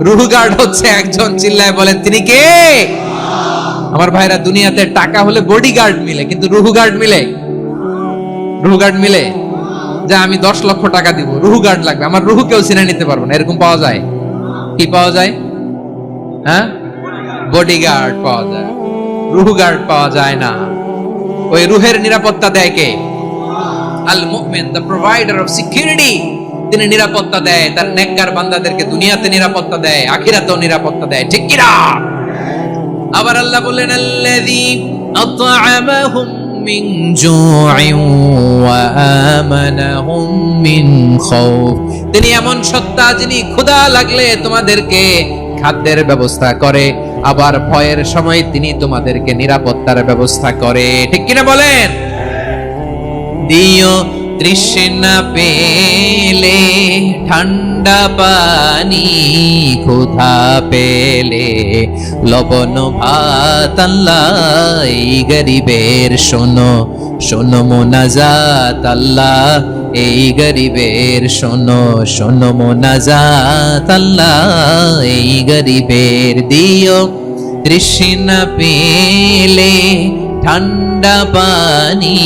রুহু গার্ড হচ্ছে একজন, চিল্লায় বলেন তিনি কে? আমার ভাইরা, দুনিয়াতে টাকা হলে বডিগার্ড মিলে, কিন্তু রুহু গার্ড মিলে? রুহু গার্ড মিলে? যে আমি 10 লক্ষ টাকা দিব, রুহু গার্ড লাগবে, আমার রুহু কেউ চিনে নিতে পারবো না, এরকম পাওয়া যায়? কি পাওয়া যায়? হ্যাঁ, বডিগার্ড পাওয়া যায়, রুহু গার্ড পাওয়া যায় না। ওই রুহের নিরাপত্তা দেয় কে? আল মুমিন, দ্য প্রোভাইডার অফ সিকিউরিটি। তিনি নিরাপত্তা দেয় তার নেককার বান্দাদেরকে, দুনিয়াতে নিরাপত্তা দেয়, আখিরাতেও নিরাপত্তা দেয়, ঠিক কি না? আবার আল্লাহ বললেন আল্লাযী আত'আমাহুম মিন জু'ইন ওয়া আমানাহুম মিন খাউফ। তিনি এমন সত্তা যিনি ক্ষুধা লাগলে তোমাদেরকে খাদ্যের ব্যবস্থা করে, আবার ভয়ের সময় তিনি তোমাদেরকে নিরাপত্তার ব্যবস্থা করে, ঠিক কিনা বলেন? দিও তৃষ্ণা পেলে ঠান্ডা পানি, ক্ষুধা পেলে লবণ ভাত, আল্লাহ এই গরিবের শোনো শোনো মোনাজাত, আল্লাহ এই গরিবের শোনো শোনো মোনাজাত, আল্লাহ এই গরিবের। দিও তৃষ্ণা পেলে ঠান্ডা পানি,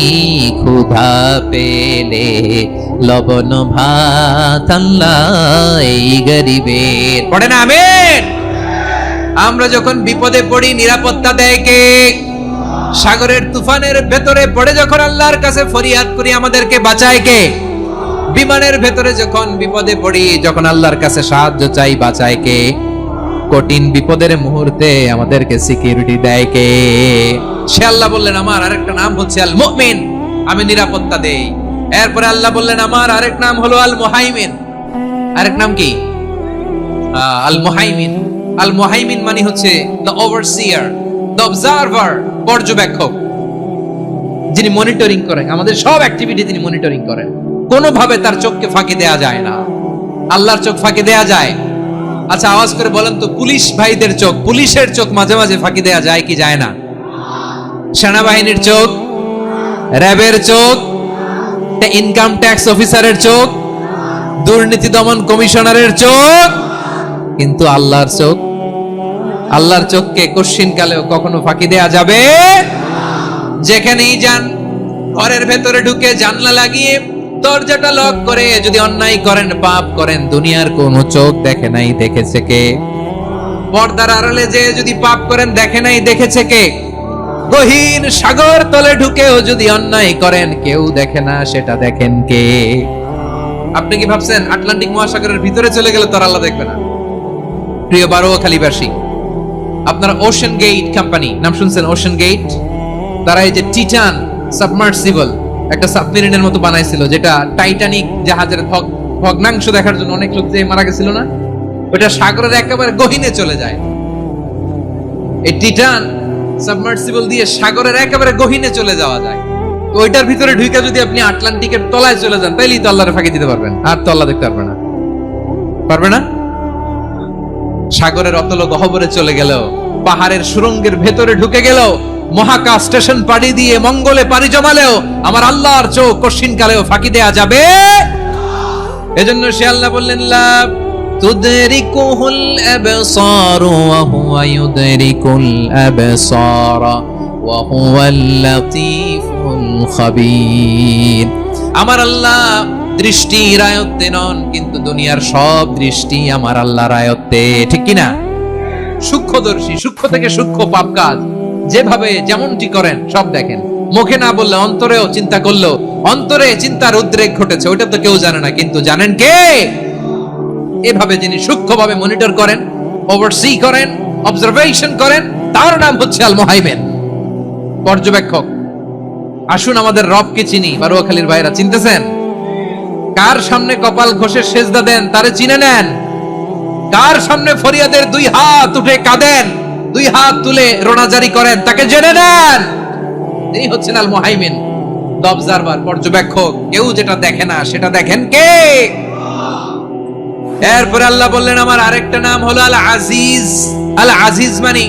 ক্ষুধা পেলে লবণ ভাত, আল্লাহ এই গরিবের। পড়ে না আমিন। আমরা যখন বিপদে পড়ি নিরাপত্তা দেয় কে? সাগরের তুফানের ভেতরে পড়ে যখন আল্লাহর কাছে ফরিয়াদ করি আমাদেরকে বাঁচায় কে? বিমানের ভেতরে যখন বিপদে পড়ি, যখন আল্লাহর কাছে সাহায্য চাই, বাঁচায় কে? কঠিন বিপদের মুহূর্তে আমাদেরকে সিকিউরিটি দেয় কে? সে আল্লাহ বললেন আমার আরেকটা নাম হচ্ছে আল মুমিন, আমি নিরাপত্তা দেই। এরপরে আল্লাহ বললেন আমার আরেক নাম হলো আল মুহাইমিন। আরেক নাম কি? আল মুহাইমিন। আল মুহাইমিন মানে হচ্ছে দ্য ওভারসিয়ার, দ্য অবজারভার, পর্যবেক্ষক, যিনি মনিটরিং করেন আমাদের সব অ্যাক্টিভিটি, তিনি মনিটরিং করেন। কোনোভাবে তার চোখকে ফাঁকি দেয়া যায় না। আল্লাহর চোখ ফাঁকি দেয়া যায়? আচ্ছা আওয়াজ করে বলেন তো, পুলিশ ভাইদের চোখ, পুলিশের চোখ মাঝে মাঝে ফাঁকি দেয়া যায় কি যায় না? সেনাবাহিনীর চোখ, র্যাবের চোখ, ইনকাম ট্যাক্স অফিসারের চোখ, দুর্নীতি দমন কমিশনারের চোখ, কিন্তু আল্লাহর চোখ? আল্লাহর চোখকে কশ্চিনকালেও কখনো ফাঁকি দেয়া যাবে? যেখানেই যান, ঘরের ভেতরে ঢুকে জানলা লাগিয়ে দরজাটা লক করে যদি অন্যায় করেন, পাপ করেন, দুনিয়ার কোন চোখ দেখে নাই, দেখেছে কে? পর্দার আড়ালে যে যদি পাপ করেন, দেখে নাই, দেখেছে কে? গহীন সাগর তলে ঢুকেও যদি অন্যায় করেন, কেউ দেখে না, সেটা দেখেন কে? আপনি কি ভাবছেন আটলান্টিক মহাসাগরের ভিতরে চলে গেলে তোর আল্লাহ দেখবে না? প্রিয় বারোয়াখালীবাসী, আপনারা ওশেন গেট কোম্পানি নাম শুনছেন? ওশেন গেট, তারা এই যে টিটান সাবমার্সিবল একটা সাবমেরিনের মতো বানাইছিল, যেটা টাইটানিক জাহাজের ভগ্নাংশ দেখার জন্য অনেক লোক যে মারা গেছিল না, ওটা সাগরের একেবারে গহীনে চলে যায়। এই টিটান সাবমার্সিবল দিয়ে সাগরের একেবারে গহীনে চলে যাওয়া যায়। তো ওইটার ভিতরে ঢুকে যদি আপনি আটলান্টিকের তলায় চলে যান, তাইলেই তো আল্লাহরে ফাঁকি দিতে পারবেন, আর তো আল্লাহ দেখতে পারবে না। পারবে না? সাগরের অতল গহ্বরে চলে গেল, পাহাড়ের সুরঙ্গের ভেতরে ঢুকে গেল, মহাকাশ স্টেশন পাড়ি দিয়ে মঙ্গলে পাড়ি জমালেও আমার আল্লাহর চোখ কঠিন কালেও ফাঁকি দেয়া যাবে। এজন্য সে আল্লাহ বললেন লা তুদরিকুহুল আবসার ওয়া হুয়া ইউদরিকুল আবসার ওয়া হুয়াল লাতীফুল খাবীর। আমার আল্লাহ দৃষ্টির আয়ত্তে নন, কিন্তু দুনিয়ার সব দৃষ্টি আমার আল্লাহর আয়ত্তে, ঠিক কি না? সূক্ষ্মদর্শী, সূক্ষ্ম থেকে সূক্ষ্ম পাপ কাজ যেভাবে যেমনটি করেন সব দেখেন। মুখে না বললে অন্তরেও চিন্তা করলো, অন্তরে চিন্তার উদ্রেক ঘটেছে, ওটা তো কেউ জানে না, কিন্তু জানেন কে? এভাবে যিনি সূক্ষ্মভাবে মনিটর করেন, ওভারসি করেন, অবজারভেশন করেন, তার নাম হচ্ছে আল মুহাইমিন, পর্যবেক্ষক। আসুন আমাদের রবকে চিনি। বারুয়াখালীর ভাইরা চিনতেছেন? কার সামনে কপাল ঘষে সেজদা দেন তারে চিনে নেন। কার সামনে ফরিয়াদের দুই হাত উঠে কাঁদেন, দুই হাত তুলে রোনাজারি করেন, তাকে জেনে নেন। তিনি হচ্ছেন আল মুহাইমিন, দ্য অবজারভার, পর্যবেক্ষক। কেউ যেটা দেখে না সেটা দেখেন কে? এরপরে আল্লাহ বললেন আমার আরেকটা নাম হলো আল আজিজ। আল আজিজ মানে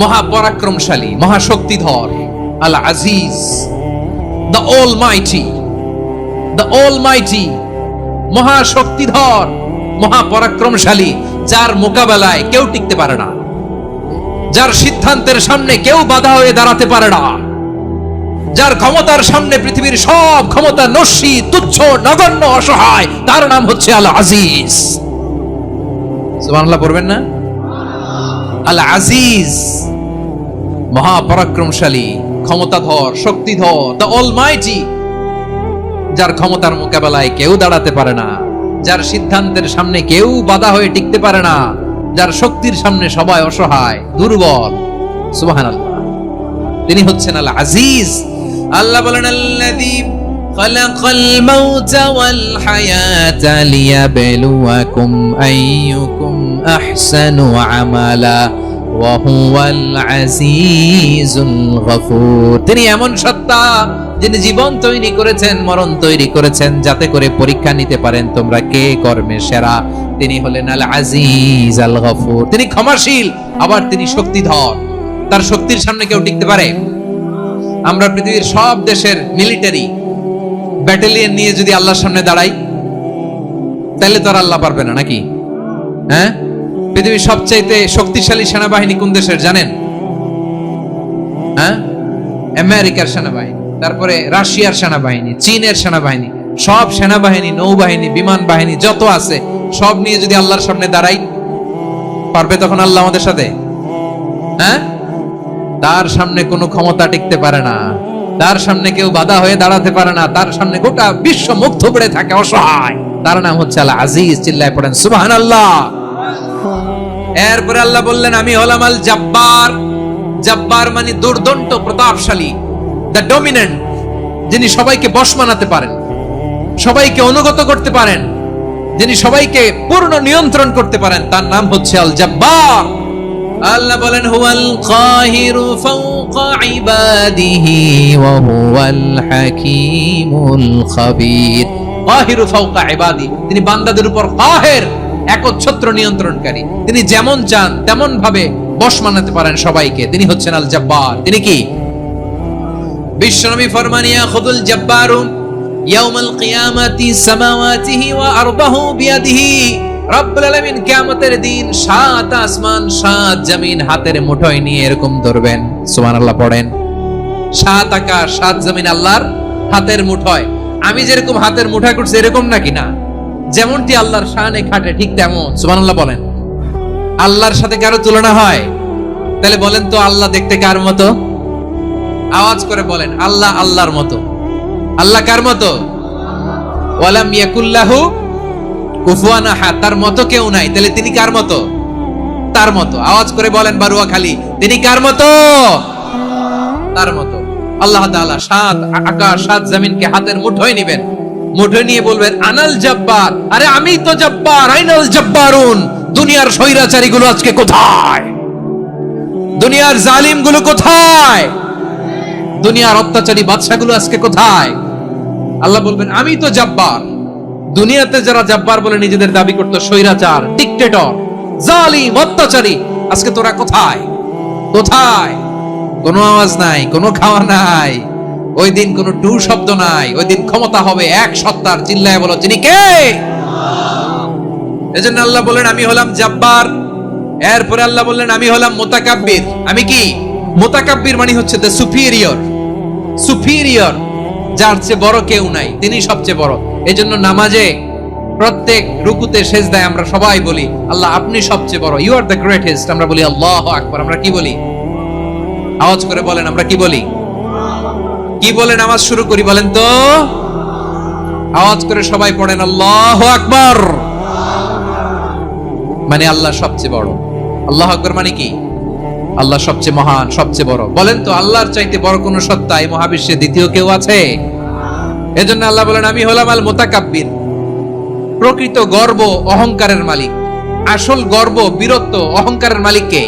মহাপরাক্রমশালী, মহাশক্তিধর। আল আজিজ, দ্য অলমাইটি, দ্য অলমাইটি, মহাশক্তিধর, মহাপরাক্রমশালী, যার মোকাবেলায় কেউ টিকতে পারে না, যার সিদ্ধান্তের সামনে কেউ বাধা হয়ে দাঁড়াতে পারে না, যার ক্ষমতার সামনে পৃথিবীর সব ক্ষমতা নস্যি, তুচ্ছ, নগণ্য, অসহায়, তার নাম হচ্ছে আল আজিজ। সুবহানাল্লাহ পড়বেন না? আল আজিজ, মহাপরাক্রমশালী, ক্ষমতাধর, শক্তিধর, দ্য অলমাইটি, যার ক্ষমতার মোকাবেলায় কেউ দাঁড়াতে পারে না, যার সিদ্ধান্তের সামনে কেউ বাধা হয়ে টিকতে পারে না, যার শক্তির সামনে সবাই অসহায়, দুর্বল। সুবহানাল্লাহ, তিনি হচ্ছেন আল আজিজ। আল্লাহ বলেন আল্লাযী খালাকাল মাউতা ওয়াল হায়াতা লিয়াবলুয়াকুম আইয়ুকুম আহসানু আমালা ওয়া হুয়াল আজিজুল গফুর। তিনি এমন সত্তা যিনি জীবন তৈরি করেছেন, মরণ তৈরি করেছেন, যাতে করে পরীক্ষা নিতে পারেন তোমরা কে কর্মে সেরা। তিনি হলেন আল আজিজ আল গফুর। তিনি ক্ষমাশীল, আবার তিনি শক্তিধর। তার শক্তির সামনে কেউ টিকতে পারে? আমরা পৃথিবীর সব দেশের মিলিটারি ব্যাটালিয়ন নিয়ে যদি আল্লাহর সামনে দাঁড়াই, তাহলে তো আর আল্লাহ পারবে না, নাকি? হ্যাঁ, পৃথিবীর সবচাইতে শক্তিশালী সেনাবাহিনী কোন দেশের জানেন? হ্যাঁ, আমেরিকার সেনাবাহিনী, তারপরে রাশিয়ার সেনাবাহিনী, চীনের সেনাবাহিনী, সব সেনাবাহিনী, নৌবাহিনী, বিমান বাহিনী যত আছে সব নিয়ে যদি আল্লাহর সামনে দাঁড়াই, পারবে তখন আল্লাহ আমাদের সাথে? হ্যাঁ, তার সামনে কোনো ক্ষমতা টিকতে পারে না, তার সামনে কেউ বাধা হয়ে দাঁড়াতে পারে না, তার সামনে গোটা বিশ্ব মুখ থুবড়ে থাকে, অসহায়। তার নাম হচ্ছে আল আজিজ। চিল্লায় পড়েন সুবহানাল্লাহ। এরপরে আল্লাহ বললেন আমি হলাম আল জব্বার। জব্বার মানে দুর্দন্ত, প্রতাপশালী, দ্য ডমিনেন্ট, যিনি সবাইকে বশ মানাতে পারেন, সবাইকে অনুগত করতে পারেন, যিনি সবাইকে পূর্ণ নিয়ন্ত্রণ করতে পারেন, তার নাম হচ্ছে আল জব্বার। আল্লাহ বলেন হুয়াল কাহিরু ফাওকা ইবাদিহি ওয়া হুয়াল হাকীমুল খাবীর। কাহিরু ফাওকা ইবাদি, তিনি বান্দাদের উপর কাহের, একচ্ছত্র নিয়ন্ত্রণকারী। তিনি যেমন চান তেমন ভাবে বশ মানাতে পারেন সবাইকে। তিনি হচ্ছেন আল জব্বার। তিনি কি? বিশ্বনবী ফরমান ইয়াখুদুল জব্বারু ইয়াউমাল কিয়ামাতি সামাওয়াতিহি ওয়া আরদাহু বিয়াদিহি। রব্বুল আলামিন কিয়ামতের দিন 7 আসমান 7 জমিন হাতের মুঠোয় নিয়ে এরকম ধরবেন। সুবহানাল্লাহ পড়েন। 7 আকাশ 7 জমিন আল্লাহর হাতের মুঠোয়। আমি যেরকম হাতের মুঠোয় করছি এরকম নাকি? না, যেমনটি আল্লাহর শানে খাটে ঠিক তেমন। সুবহানাল্লাহ বলেন। আল্লাহর সাথে কারো তুলনা হয়? তাহলে বলেন তো আল্লাহ দেখতে কার মতো? আওয়াজ করে বলেন, আল্লাহ আল্লাহর মতো। আল্লাহ কার মতো? ওয়ালাম ইয়াকুল্লাহু কুফুয়ান আহাদ, তার মতো কেউ নাই। তাহলে তিনি কার মতো? তার মতো। আওয়াজ করে বলেন বারুয়াখালী, তিনি কার মতো? তার মতো। আল্লাহ তাআলা 7 আকাশ 7 জমিনকে হাতের মুঠোয় নেবেন, মুঠোয় নিয়ে বলবেন আনাল জব্বার। আরে আমি তো জব্বার। আইনাল জব্বারুন। দুনিয়ার স্বৈরাচারী গুলো আজকে কোথায়? দুনিয়ার জালিম গুলো কোথায়? দুনিয়ার অত্যাচারী বাদশা গুলো আজকে কোথায়? আল্লাহ বলবেন আমি তো জব্বার। দুনিয়াতে যারা জব্বার বলে নিজেদের দাবি করতো, স্বৈরাচার, ডিক্টেটর, জালিম, অত্যাচারী, আজকে তোরা কোথায়? কোথায়? কোনো আওয়াজ নাই, কোনো খাওয়া নাই, ওই দিন কোনো টু শব্দ নাই। ওই দিন ক্ষমতা হবে এক সত্তার। চিল্লায় বলো তিনি কে? এজন্য আল্লাহ বললেন আমি হলাম জাব্বার। এরপরে আল্লাহ বললেন আমি হলাম মুতাকাব্বির। আমি কি? মুতাকাব্বির মানে হচ্ছে দ্য সুপিরিয়র। সুপিরিয়র, যার চেয়ে বড় কেউ নাই, তিনি সবচেয়ে বড়। এজন্য নামাজে প্রত্যেক রুকুতে সেজদায় আমরা সবাই বলি আল্লাহ আপনি সবচেয়ে বড়, ইউ আর দ্য গ্রেটেস্ট। আমরা বলি আল্লাহু আকবার। আমরা কি বলি? আওয়াজ করে বলেন, আমরা কি বলি? কি বলে নামাজ শুরু করি বলেন তো? আওয়াজ করে সবাই পড়েন আল্লাহু আকবার। মানে আল্লাহ সবচেয়ে বড়। আল্লাহু আকবার মানে কি? আল্লাহ সবচেয়ে মহান, সবচেয়ে বড়। বলেন তো আল্লাহর চাইতে বড় কোন সত্তা এই মহাবিশ্বে দ্বিতীয় কেউ আছে? এজন্য আল্লাহ বলেন আমি হলাম আল মুতাকাব্বির। প্রকৃত গর্ব অহংকারের মালিক। আসল গর্ব, বীরত্ব, অহংকারের মালিক কে?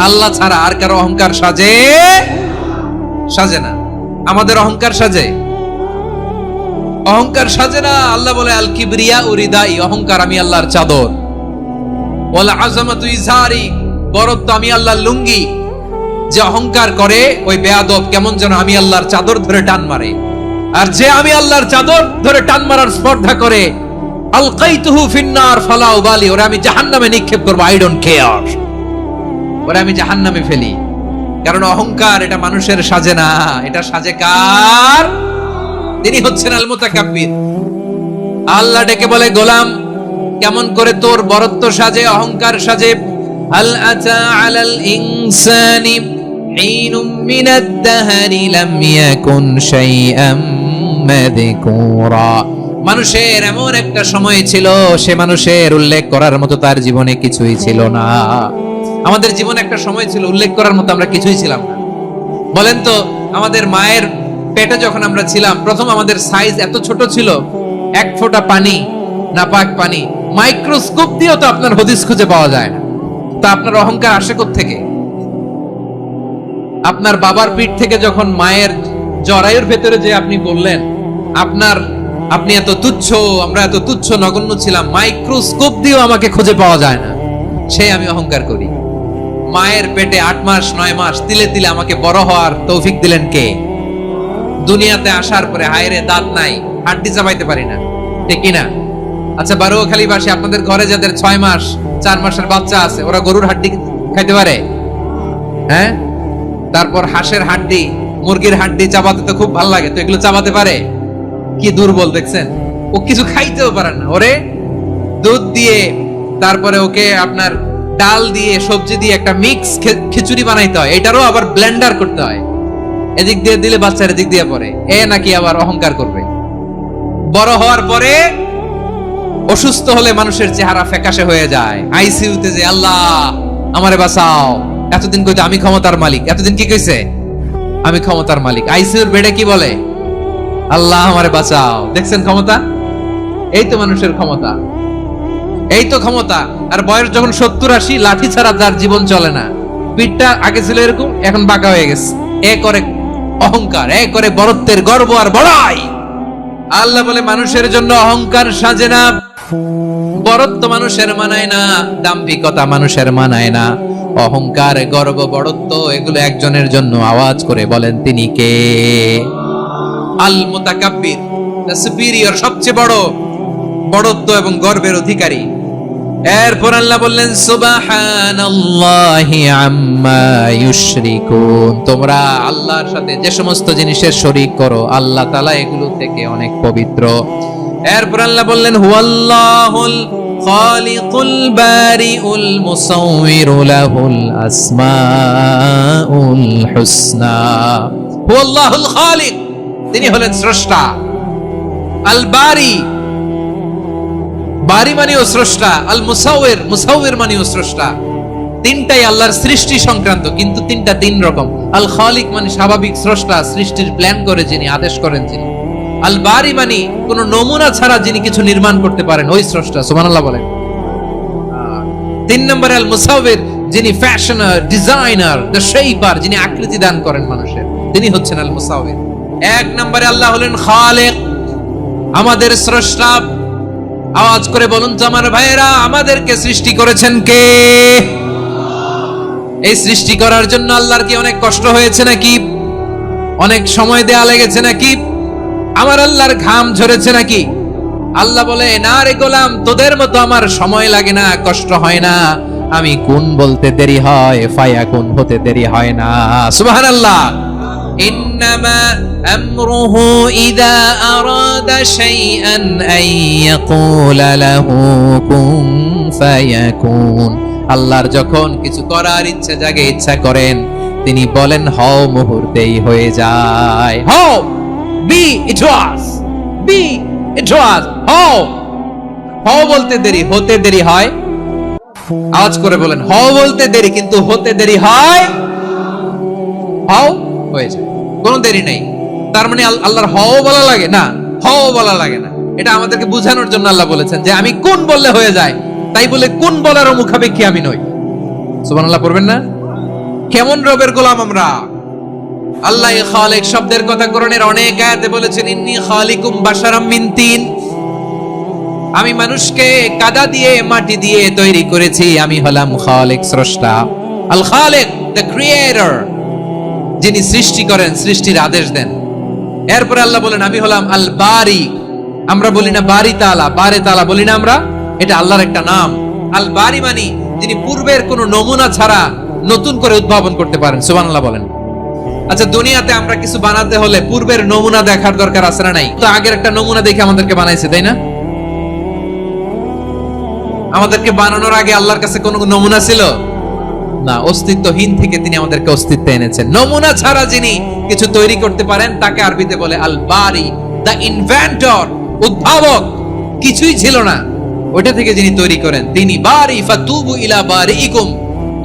আল্লাহ ছাড়া আর কারো অহংকার সাজে? সাজে না। আমাদের অহংকার সাজে? অহংকার সাজে না। আল্লাহ বলে আল কিবরিয়া উরিদাই, অহংকার আমি আল্লাহর চাদর। ওয়াল আযামাতু ইজারি, বড়ত্ব আমি আল্লাহর লুঙ্গি। যে অহংকার করে ওই বেয়াদব কেমন যেন আমি আল্লাহর চাদর ধরে টান মারে। আর যে আমি আল্লাহর চাদর ধরে টান মারার স্পর্ধা করে আলকাইতুহু ফিন্নার ফালা উবালি, ওরে আমি জাহান্নামে নিক্ষেপ করব, আই ডোন্ট কেয়ার। ওরে আমি জাহান্নামে ফেলি। কারণ অহংকার এটা মানুষের সাজে না, এটা সাজে কার? তিনি হচ্ছেন আল মুতাকাব্বির। আল্লাহ ডেকে বলে গোলাম কেমন করে তোর বরত্ব সাজে, অহংকার সাজে? হাল আতা আলাল ইনসানি হিনুম মিনাদ দাহরি লাম ইয়াকুন শাইআম মাযকুরা। মানুষের এমন একটা সময় ছিল, সে মানুষের উল্লেখ করার মতো তার জীবনে কিছুই ছিল না। আমাদের জীবনে একটা সময় ছিল উল্লেখ করার মতো আমরা কিছুই ছিলাম না। বলেন তো আমাদের মায়ের পেটে যখন আমরা ছিলাম প্রথম আমাদের সাইজ এত ছোট ছিল, এক ফোঁটা পানি, নাপাক পানি, মাইক্রোস্কোপ দিয়েও তো আপনার হদিস খুঁজে পাওয়া যায় না। তা আপনার অহংকার আসে কোত্থেকে? আপনার বাবার পিঠ থেকে যখন মায়ের জরায়ুর ভেতরে যে আপনি বললেন আপনি এত তুচ্ছ, আমরা এত তুচ্ছ নগণ্য ছিলাম, মাইক্রোস্কোপ দিয়েও আমাকে খুঁজে পাওয়া যায় না, সেই আমি অহংকার করি। মায়ের পেটে 8 মাস 9 মাস তিলে তিলে আমাকে বড় হওয়ার তৌফিক দিলেন কে? দুনিয়াতে আসার পরে হায়রে দাঁত নাই, হাড্ডি চাবাইতে পারি না, ঠিক কিনা? আচ্ছা বারোখালীবাসী আপনাদের ঘরে যাদের 6 মাস 4 মাসের বাচ্চা আছে, ওরা গরুর হাড্ডি খাইতে পারে? হ্যাঁ। তারপর হাঁসের হাড্ডি, মুরগির হাড্ডি চাবাতে তো খুব ভালো লাগে, তো এগুলো চাবাতে পারে? কি দুর্বল দেখছেন, ও কিছু খাইতেও পারে না। ওরে দুধ দিয়ে, তারপরে ওকে আপনার ডাল দিয়ে, সবজি দিয়ে একটা মিক্স খিচুড়ি বানাইতে হয়, এটারও আবার ব্লেন্ডার করতে হয়। এদিক দিয়ে দিলে বাচ্চার এদিক দিয়ে পড়ে, এ নাকি আবার অহংকার করবে। বড় হওয়ার পরে অসুস্থ হলে মানুষের চেহারা ফ্যাকাশে হয়ে যায়। আইসিইউতে যে আল্লাহ আমারে বাঁচাও, এতদিন কইতো আমি ক্ষমতার মালিক, এতদিন কি কইছে? আমি ক্ষমতার মালিক। আইসিইউর বেডে কি বলে? আল্লাহ আমারে বাঁচাও। দেখছেন ক্ষমতা? এই তো মানুষের ক্ষমতা, এই তো ক্ষমতা। আর বয়স যখন 70-80, লাঠি ছাড়া যার জীবন চলে না। পিঠটা আগে ছিল এরকম, এখন বাঁকা হয়ে গেছে। এ করে অহংকার, এ করে বড়ত্বের গর্ব আর বড়াই। আল্লাহ বলে মানুষের জন্য অহংকার সাজে না, বড়ত্ব মানুষের মানায় না, দাম্ভিকতা মানুষের মানায় না। অহংকার, গর্ব, বড়ত্ব এগুলো একজনের জন্য। আওয়াজ করে বলেন তিনি কে? আল মুতাকাব্বির, দ্য সুপিরিয়র, সবচেয়ে বড়, বড়ত্ব এবং গর্বের অধিকারী। এরপর আল্লাহ বললেন সুবহানাল্লাহি আম্মা ইউশরিকুন। তোমরা আল্লাহর সাথে যে সমস্ত জিনিসের শরীক করো, আল্লাহ তাআলা এগুলো থেকে অনেক পবিত্র। এরপর আল্লাহ বললেন হুয়াল্লাহুল খালিকুল বারিউল মুসাউবিরু লাহুল আসমাউল হুসনা। হুয়াল্লাহুল খালিক, তিনি হলেন স্রষ্টা। আল বারি, বারি মানেও স্রষ্টা। আল মুসাউবির, মুসাউবির মানেও স্রষ্টা। তিনটাই আল্লাহর সৃষ্টি সংক্রান্ত, কিন্তু তিনটা তিন রকম। আল খালিক মানে স্বাভাবিক স্রষ্টা, সৃষ্টির প্ল্যান করে যিনি, আদেশ করেন যিনি। আল বারি মানে কোন নমুনা ছাড়া যিনি কিছু নির্মাণ করতে পারেন, ওই স্রষ্টা। সুবহানাল্লাহ বলেন। 3 নম্বরে আল মুসাউবির, যিনি ফ্যাশনার, ডিজাইনার, দ্য শেপার, যিনি আকৃতি দান করেন মানুষের, তিনি হচ্ছেন আল মুসাউবির। 1 নম্বরে আল্লাহ হলেন খালিক, আমাদের স্রষ্টা। আওয়াজ করে বলুন তো আমার ভাইয়েরা, আমাদেরকে সৃষ্টি করেছেন কে? এই সৃষ্টি করার জন্য আল্লাহর কি অনেক কষ্ট হয়েছে নাকি? অনেক সময় দেয়া লেগেছে নাকি? আমার আল্লাহর ঘাম ঝরেছে নাকি? আল্লাহ বলে, না রে গোলাম, তোদের মতো আমার সময় লাগে না, কষ্ট হয় না। আমি কোন বলতে দেরি হয়, ফায়াকুন হতে দেরি হয় না। সুবহানাল্লাহ। ইন্নামা আমরুহু ইযা আরাদা শাইআন আন ইয়াকুলা লাহু কুন ফায়াকুন। আল্লাহর যখন কিছু করার ইচ্ছা জাগে, ইচ্ছা করেন, তিনি বলেন হও, মুহূর্তেই হয়ে যায়। হও, বি ইট ওয়াজ, বি ইট ওয়াজ। হও, হও বলতে দেরি, হতে দেরি হয়। আওয়াজ করে বলেন, হও বলতে দেরি কিন্তু হতে দেরি হয়। হও হয়ে যায়, কোনো দেরি নেই। তার মানে আল্লাহর হও বলা লাগে না, হও বলা লাগে না। এটা আমাদেরকে বোঝানোর জন্য আল্লাহ বলেছেন যে আমি কোন বললে হয়ে যায়, তাই বলে কোন বলার মুখাপেক্ষী আমি নই। সুবহানাল্লাহ পড়বেন না? কেমন রবের গোলাম আমরা! আল্লাহ খালিক শব্দের কথা কোরআনের অনেক আয়াতে বলেছেন, ইন্নী খালিকুম বাশারাম মিন তিন। আমি মানুষকে কাদা দিয়ে, মাটি দিয়ে তৈরি করেছি। আমি হলাম খালিক, স্রষ্টা। আল খালিক, দ্য ক্রিয়েটর, যিনি সৃষ্টি করেন, সৃষ্টির আদেশ দেন। এরপর আল্লাহ বলেন, আমি হলাম আল বারি। আমরা বলি না বারি তাআলা, বারে তাআলা বলি না আমরা, এটা আল্লাহর একটা নাম। আল বারি মানে যিনি পূর্বের কোনো নমুনা ছাড়া নতুন করে উদ্ভাবন করতে পারেন। সুবহানাল্লাহ বলেন। আচ্ছা, দুনিয়াতে আমরা কিছু বানাতে হলে পূর্বের নমুনা দেখার দরকার আছে না নাই? তো আগের একটা নমুনা দেখে আমাদেরকে বানাইছে, তাই না? আমাদেরকে বানানোর আগে আল্লাহর কাছে কোনো নমুনা ছিল না। অস্তিত্বহীন থেকে তিনি আমাদেরকে অস্তিত্বে এনেছেন। নমুনা ছাড়া যিনি কিছু তৈরি করতে পারেন তাকে আরবিতে বলে আল বারি, দ্য ইনভেন্টর, উদ্ভাবক। কিছুই ছিল না, ওটা থেকে যিনি তৈরি করেন তিনি বারি। ফাতুবু ইলা বারিইকুম,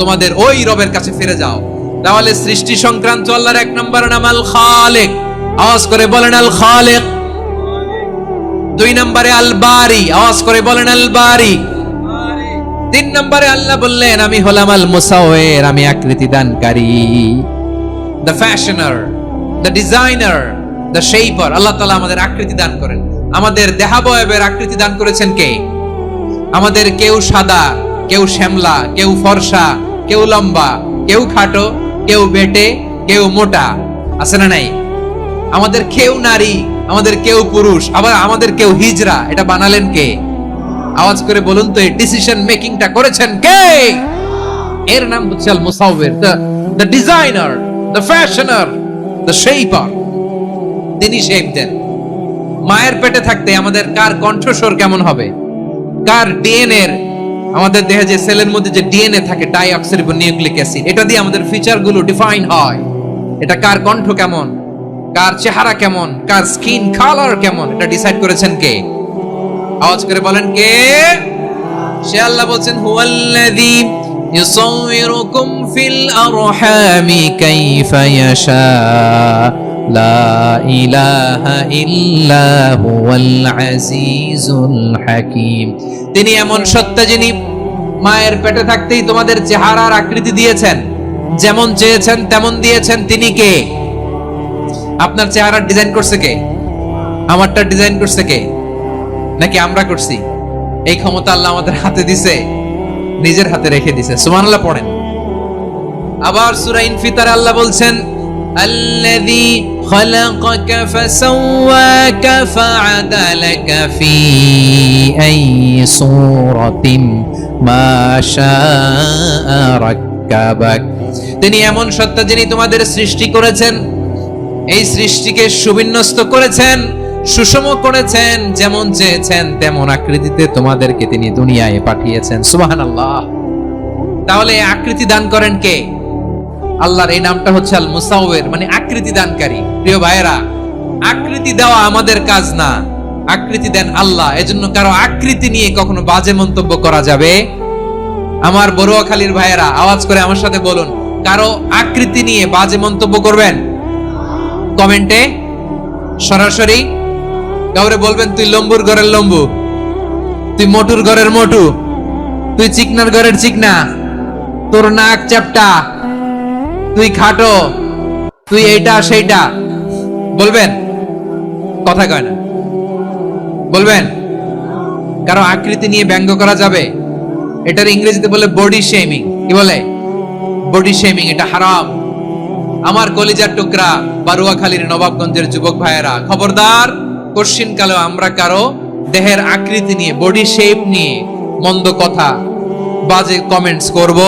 তোমাদের ওই রবের কাছে ফিরে যাও। তাহলে সৃষ্টি সংক্রান্ত আল্লাহর এক নম্বর নাম আল খালিক। আওয়াজ করে বলেন আল খালিক। দুই নম্বরে আল বারি। আওয়াজ করে বলেন আল বারি। তিন নম্বরে আল্লাহ বললেন, আমি হলাম আল মুসাওয়ির, আমি আকৃতি দানকারী। The fashioner, the designer, the shaper. আল্লাহ তাআলা আমাদের আকৃতি দান করেন। আমাদের দেহাবয়বের আকৃতি দান করেছেন কে? আমাদের কেউ সাদা, কেউ শ্যামলা, কেউ ফর্সা, কেউ লম্বা, কেউ খাটো, কেউ বেটে, কেউ মোটা, আছে না নাই? আমাদের কেউ নারী, আমাদের কেউ পুরুষ, আবার আমাদের কেউ হিজড়া। এটা বানালেন কে? আওয়াজ করে বলুন তো, এই ডিসিশন মেকিংটা করেছেন কে? এর নাম হচ্ছে আল মুসাওয়ির, the designer, the fashioner, the shaper. তিনি শেপ দেন। মায়ের পেটে থাকতে আমাদের কার কণ্ঠস্বর কেমন হবে, কার ডিএনএ, আমাদের দেহে যে সেলের মধ্যে যে ডিএনএ থাকে, ডাইঅক্সিরিবোনিউক্লিক অ্যাসিড, এটা দিয়ে আমাদের ফিচার গুলো ডিফাইন হয়। এটা কার কণ্ঠ কেমন, কার চেহারা কেমন, কার স্কিন কালার কেমন, এটা ডিসাইড করেছেন কে? আওয়াজ করে বলেন কে? সে আল্লাহ বলছেন, হুয়াল্লাযী ইউসাউইরুকুম ফিল আরহামি কাইফা ইয়াশা লা ইলাহা ইল্লা হুয়াল আজিজুল হাকীম। তিনি এমন সত্তা যিনি মায়ের পেটে থাকতেই তোমাদের চেহারার আকৃতি দিয়েছেন, যেমন চেয়েছেন তেমন দিয়েছেন। তিনি কে? আপনার চেহারার ডিজাইন করছে কে? আমারটা ডিজাইন করছে কে? নাকি আমরা করছি? এই ক্ষমতা আল্লাহ আমাদের হাতে দিছে, নিজের হাতে রেখে দিছে। সুবহানাল্লাহ পড়েন। আবার সূরা ইনফিতারে আল্লাহ বলছেন, আল্লাযী খালাকাকা ফাসাওয়াকা ফাআদালাকা ফি আইয়ি সূরাতিন মা শাআ রাক্কাবাক। তিনি এমন সত্তা যিনি তোমাদের সৃষ্টি করেছেন, এই সৃষ্টিকে সুবিন্যস্ত করেছেন, সুষম করেছেন, যেমন চেয়েছেন তেমন আকৃতিতে তোমাদেরকে তিনি দুনিয়ায় পাঠিয়েছেন। সুবহানাল্লাহ। তাহলে আকৃতি দান করেন কে? আল্লাহর এই নামটা হচ্ছে আল মুসাওয়ির, মানে আকৃতি দানকারী। প্রিয় ভাইয়েরা, আকৃতি দেওয়া আমাদের কাজ না, আকৃতি দেন আল্লাহ। এজন্য কারো আকৃতি নিয়ে কখনো বাজে মন্তব্য করা যাবে? আমার বড়ুয়াখালীর ভাইয়েরা আওয়াজ করে আমার সাথে বলুন, কারো আকৃতি নিয়ে বাজে মন্তব্য করবেন? কমেন্টে সরাসরি কাউরে বলবেন, তুই লম্বুর ঘরের লম্বু, তুই মোটুর ঘরের মোটু, তুই চিকনার ঘরের চিকনা, তোর নাক চ্যাপটা, তুই খাটো, তুই এইটা সেইটা বলবেন? কথা কয় না, বলবেন? কারো আকৃতি নিয়ে ব্যঙ্গ করা যাবে? এটার ইংরেজিতে বলে বডি শেমিং। কি বলে? বডি শেমিং এটা হারাম। আমার কলিজার টুকরা বারুয়াখালীর নবাবগঞ্জের যুবক ভাইয়েরা, খবরদার, কোশ্চিন কালেও আমরা কারো দেহের আকৃতি নিয়ে, বডি শেপ নিয়ে মন্দ কথা, বাজে কমেন্টস করব,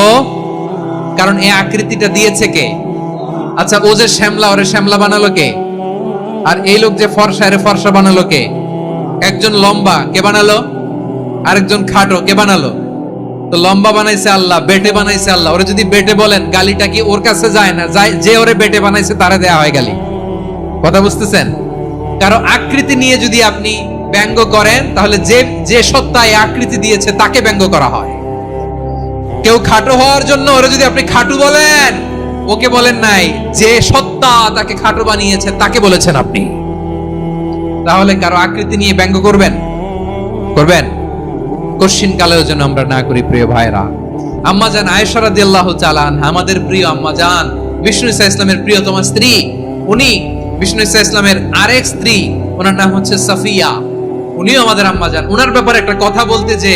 কারণ এই আকৃতিটা দিয়েছে কে? আচ্ছা, ও যে শ্যামলা, ওরে শ্যামলা বানালো কে? আর এই লোক যে ফর্সা, এর ফর্সা বানালো কে? একজন লম্বা, কে বানালো? আরেকজন খাটো, কে বানালো? তো লম্বা বানাইছে আল্লাহ, বেটে বানাইছে আল্লাহ। ওরে যদি বেটে বলেন, গালিটা কি ওর কাছে যায় না? যায়। যে ওরে বেটে বানাইছে তারে দেয়া হয় গালি। কথা বুঝতেছেন? কারো আকৃতি নিয়ে যদি আপনি ব্যঙ্গ করেন, তাহলে যে যে সত্তা এই আকৃতি দিয়েছে তাকে ব্যঙ্গ করা হয়। কেউ খাটো হওয়ার জন্য ওরে যদি আপনি খাটু বলেন, ওকে বলেন নাই, যে সত্তা তাকে খাটো বানিয়েছে তাকে বলেছেন আপনি। তাহলে কারো আকৃতি নিয়ে ব্যঙ্গ করবেন? করবেন? কোশ্চিন কালেও যেন আমরা না করি প্রিয় ভাইরা। আম্মা জান আয়েশা রাদিয়াল্লাহু তাআলা আনহা, আমাদের প্রিয় আম্মা জান, বিষ্ণু ইসা ইসলামের প্রিয়তমা স্ত্রী, উনি বিষ্ণু ইসা ইসলামের আরেক স্ত্রী, ওনার নাম হচ্ছে সাফিয়া, উনিও আমাদের আম্মা জান। ওনার ব্যাপারে একটা কথা বলতে যে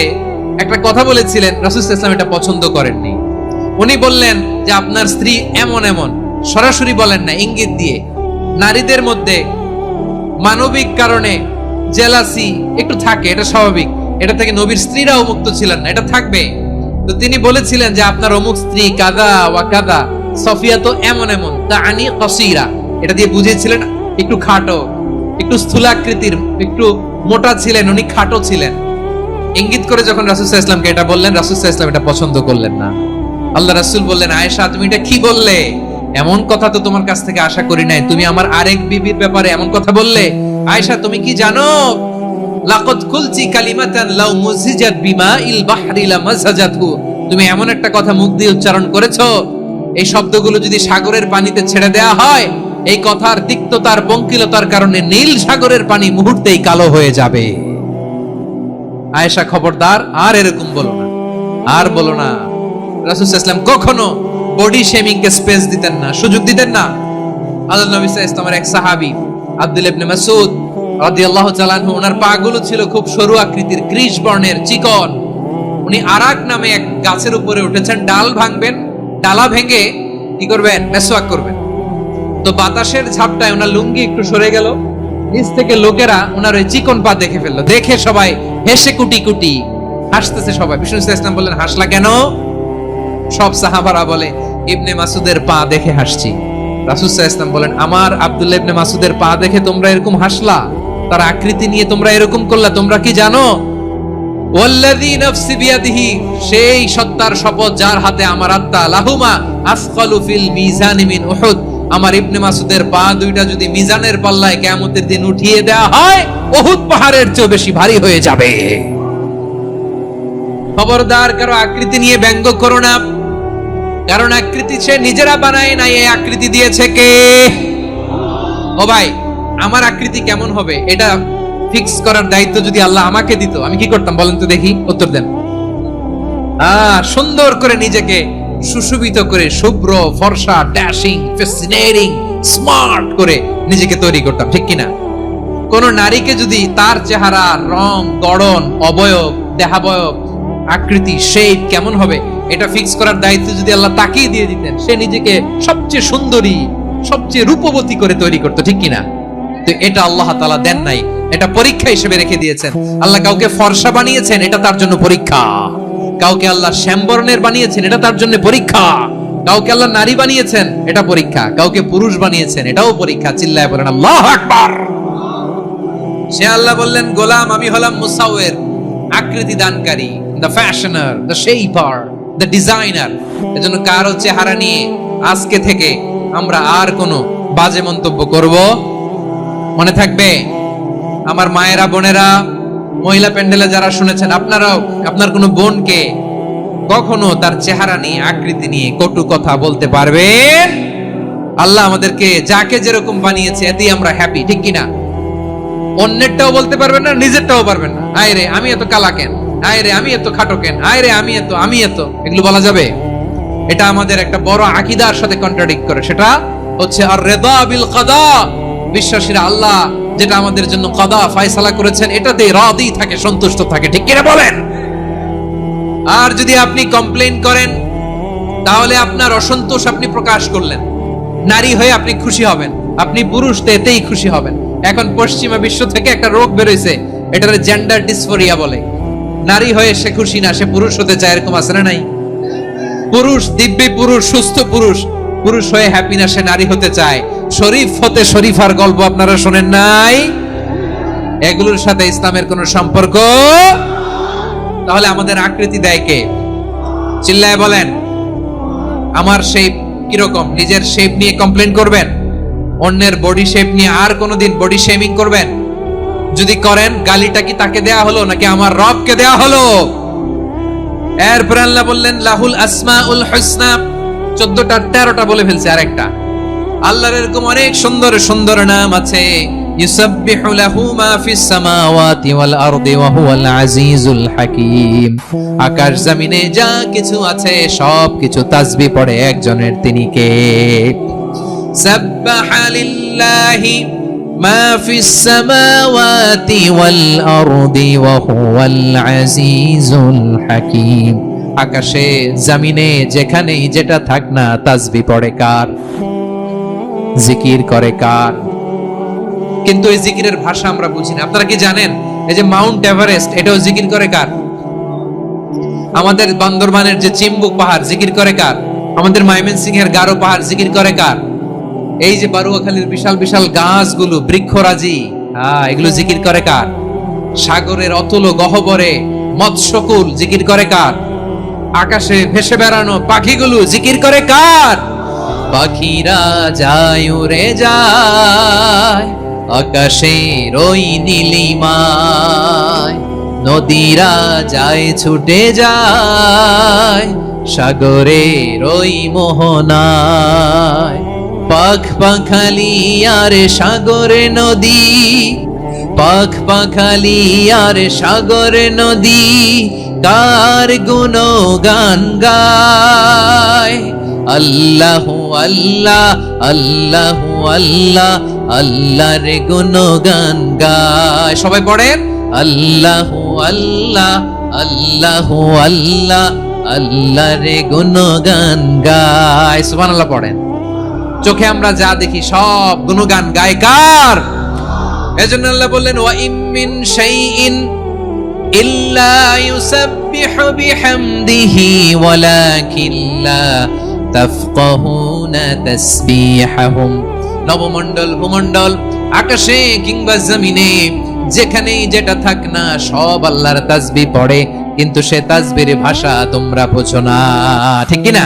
একটা কথা বলেছিলেন, রাসূল সাল্লাল্লাহু আলাইহি ওয়াসাল্লাম এটা পছন্দ করেননি। উনি বললেন যে আপনার স্ত্রী এমন এমন, সরাসরি বলেন না, ইঙ্গিত দিয়ে। নারীদের মধ্যে মানবিক কারণে জেলাসি একটু থাকে, এটা স্বাভাবিক। এটা থেকে নবীর স্ত্রীরাও মুক্ত ছিলেন না, এটা থাকবে। তো তিনি বলেছিলেন যে আপনার অমুক স্ত্রী কাদা ওয়া কাদা, সফিয়া তো এমন এমন, তা আনি কসিরা, এটা দিয়ে বুঝিয়েছিলেন একটু খাটো, একটু স্থূলাকৃতির, একটু মোটা ছিলেন, উনি খাটো ছিলেন। ইঙ্গিত করে যখন রাসূল সাল্লাল্লাহু আলাইহি ওয়াসাল্লামকে এটা বললেন, রাসূল সাল্লাল্লাহু আলাইহি ওয়াসাল্লাম এটা পছন্দ করলেন না। আল্লাহ রাসূল বললেন, আয়েশা তুমি এটা কি বললে? এমন কথা তো তোমার কাছ থেকে আশা করি নাই, তুমি আমার আরেক বিবির ব্যাপারে এমন কথা বললে। আয়েশা তুমি কি জানো, লাকাদ কুলতি কালিমাতান লাউ মুজিজাত বিমাইল বাহরি লামাজাজাতহু, তুমি এমন একটা কথা মুখ দিয়ে উচ্চারণ করেছো, এই শব্দগুলো যদি সাগরের পানিতে ছেড়ে দেয়া হয়, এই কথার তিক্ততার পঙ্কিলতার কারণে নীল সাগরের পানি মুহূর্তেই কালো হয়ে যাবে। আয়েশা খবরদার, আর এরকম বলো না, আর বলো না। রাসূল সাল্লাল্লাহু আলাইহি ওয়াসাল্লাম কখনো বডি শেমিং কে স্পেস দিতেন না, সুযোগ দিতেন না। আল্লাহ নবী সাল্লাল্লাহু আলাইহি ওয়াসাল্লামের এক সাহাবী আব্দুল্লাহ ইবনে মাসউদ রাদিয়াল্লাহু তাআলা আনহু, ওনার পাগুলো ছিল খুব সরু আকৃতির, গ্রিস বর্ণের, চিকন। উনি আরাক নামে এক গাছের উপরে উঠেছেন, ডাল ভাঙবেন, ডালা ভেঙে কি করবেন? মেসওয়াক করবেন। তো বাতাসের ঝাপটায় ওনার লুঙ্গি একটু সরে গেল, নিচ থেকে লোকেরা ওনার ওই চিকন পা দেখে ফেললো। দেখে সবাই হেসে কুটি কুটি হাসতেছে সবাই। বিষ্ণু সাল্লাল্লাহু আলাইহি ওয়াসাল্লাম বললেন, হাসলা কেন? সব সাহাবারা বলে, ইবনে মাসুদের পা দেখে হাসছি। রাসূল সাল্লাল্লাহু আলাইহি ওয়াসাল্লাম বলেন, আমার আব্দুল্লাহ ইবনে মাসুদের পা দেখে তোমরা এরকম হাসলা, তার আকৃতি নিয়ে তোমরা এরকম করলা, তোমরা কি জানো? ওয়াল্লাযী নাফসি বিয়াদিহি, সেই সত্তার শপথ যার হাতে আমার আত্মা, লাহুমা আসকালু ফিল মিজানি মিন উহুদ, আমার ইবনে মাসুদের পা দুইটা যদি মিজানের পাল্লায় কিয়ামতের দিন উঠিয়ে দেয়া হয়, উহুদ পাহাড়ের চেয়ে বেশি ভারী হয়ে যাবে। খবরদার, কারো আকৃতি নিয়ে ব্যঙ্গ করো না, কারণ আকৃতি সে নিজেরা বানায় না, এই আকৃতি দিয়েছে কে? ও ভাই, আমার আকৃতি কেমন হবে এটা ফিক্স করার দায়িত্ব যদি আল্লাহ আমাকে দিত, আমি কি করতাম বলেন তো দেখি, উত্তর দেন। সুন্দর করে নিজেকে সুশোভিত করে, শুভ্র, ফর্সা, ড্যাশিং, ফ্যাসিনেটিং, স্মার্ট করে নিজেকে তৈরি করতাম, ঠিক কিনা? কোন নারীকে যদি তার চেহারা, রং, গড়ন, অবয়ব, দেহাবয়ব, আকৃতি, শেপ কেমন হবে এটা ফিক্স করার দায়িত্ব যদি আল্লাহ তাকেই দিয়ে দিতেন, সে নিজেকে সবচেয়ে সুন্দরী, সবচেয়ে রূপবতী করে তৈরি করতো, ঠিক কিনা? তো এটা আল্লাহ তাআলা দেন নাই, এটা পরীক্ষা হিসেবে রেখে দিয়েছেন। আল্লাহ কাউকে ফর্সা বানিয়েছেন, এটা তার জন্য পরীক্ষা। কাউকে আল্লাহ শ্যামবর্ণের বানিয়েছেন, এটা তার জন্য পরীক্ষা। কাউকে আল্লাহ নারী বানিয়েছেন, এটা পরীক্ষা। কাউকে পুরুষ বানিয়েছেন, এটাও পরীক্ষা। চিল্লায় বলেন আল্লাহু আকবার। সে আল্লাহ বললেন, গোলাম আমি হলাম মুসাওয়ির, আকৃতি দানকারী, the fashioner, the shaper, the designer. এজন্য কারো চেহারা নিয়ে আজকে থেকে আমরা আর কোনো বাজে মন্তব্য করব মনে থাকবে। আমার মায়েরা, বোনেরা, মহিলা প্যান্ডেলে যারা শুনেছেন, আপনারাও আপনার কোনো বোনকে কখনো তার চেহারা নিয়ে, আকৃতি নিয়ে কটু কথা বলতে পারবেন? আল্লাহ আমাদেরকে যাকে যেরকম বানিয়েছে এতেই আমরা হ্যাপি, ঠিক কিনা? অন্যেরটাও বলতে পারবেন না, নিজেরটাও পারবেন না। আয় রে আমি এত কালা কেন, আয় রে আমি এত খাটো কেন, আয় রে আমি এত, এগুলো বলা যাবে? এটা আমাদের একটা বড় আকীদার সাথে কন্ট্রাডিক্ট করে। সেটা হচ্ছে আর রিদা বিল কাদা, বিশ্বাসীরা আল্লাহ যেটা আমাদের জন্য কাদা ফয়সালা করেছেন এটাতে রাদি থাকে, সন্তুষ্ট থাকে, ঠিক কিনা বলেন? আর যদি আপনি কমপ্লেইন করেন তাহলে আপনার অসন্তোষ আপনি প্রকাশ করলেন, নারী হয়ে আপনি খুশি হবেন, আপনি পুরুষ তো এতেই খুশি হবেন। এখন পশ্চিমা বিশ্ব থেকে একটা রোগ বেরোইছে, এটার জেন্ডার ডিসফোরিয়া বলে। নারী হয়ে সে খুশি না, সে পুরুষ হতে চায়, এরকম আছে না নাই? পুরুষ, দিব্যি পুরুষ, সুস্থ পুরুষ, পুরুষ হয়ে হ্যাপি না, সে নারী হতে চায়। শরীফ হতে শরীফার গল্প আপনারা শোনেন নাই? এগুলোর সাথে ইসলামের কোন সম্পর্ক? তাহলে আমাদের আকৃতি দেয় কে? চিল্লায় বলেন। আমার শেপ কিরকম, নিজের শেপ নিয়ে কমপ্লেন করবেন? অন্যের বডি শেপ নিয়ে আর কোনোদিন বডি শেমিং করবেন? যদি করেন, গালিটা কি তাকে দেয়া হলো নাকি আমার রবকে দেয়া হলো? এরপর আল্লাহ বললেন লাহুল আসমাউল হুসনা, 14টা 13টা বলে ফেলছে আরেকটা। আল্লাহর এরকম অনেক সুন্দর সুন্দর নাম আছে। ইউসাব্বিহু লাহু মা ফিস সামাওয়াতি ওয়াল আরদি ওয়া হুয়াল আজিজুল হাকীম। আকাশ জমিনে যা কিছু আছে সব কিছু তাসবিহ পড়ে একজনের, তিনি কে? সাব্বাহা লিল্লাহি মা ফিস সামাওয়াতি ওয়াল আরদি ওয়া হুয়াল আজিজুল হাকীম। আকাশে জমিনে যেখানেই যেটা থাক না, তাসবিহ পড়ে কার? জিকির করে কার? কিন্তু এই জিকিরের ভাষা আমরা বুঝি না। আপনারা কি জানেন এই যে মাউন্ট এভারেস্ট, এটাও জিকির করে কার? আমাদের বান্দরবানের যে চিম্বুক পাহাড়, জিকির করে কার? আমাদের ময়মনসিংহের গারো পাহাড়, জিকির করে কার? এই যে বারুয়াখালীর বিশাল বিশাল গাছগুলো, বৃক্ষরাজি, এগুলো জিকির করে কার? সাগরের অতুল গহ্বরে মৎস্যকুল, জিকির করে কার? আকাশে ভেসে বেড়ানো পাখিগুলো, জিকির করে কার? পাখিরা যায় উড়ে যায় আকাশের ওই নীলিমায়, নদীরা যায় ছুটে যায় সাগরের ওই মোহনায়। পাখ পাখালি আর সাগরে নদী, পাখ পাখালি আর সাগরে নদী, কার গুণগান গায়। আল্লাহু আল্লাহ আল্লাহু আল্লাহ, আল্লাহর গুণগান গায়। সবাই পড়েন আল্লাহু আল্লাহ আল্লাহু আল্লাহ, আল্লাহর গুণগান গায়। সুবহানাল্লাহ পড়েন। চোখে আমরা যা দেখি সব গুণগান গায় কার? এজন্য আল্লাহ বললেন ওয়া ইম মিন শাইইন ইল্লা ইউসাব্বিহু বিহামদিহি ওয়ালাকিন লা তাফকাহুনা তাসবিহাহুম। নবমণ্ডল, ভূমণ্ডল, আকাশে কিংবা জমিনে যেখানেই যেটা থাক না, সব আল্লাহর তাসবিহ পড়ে, কিন্তু সে তাসবিহের ভাষা তোমরা বোঝো না, ঠিক কি না?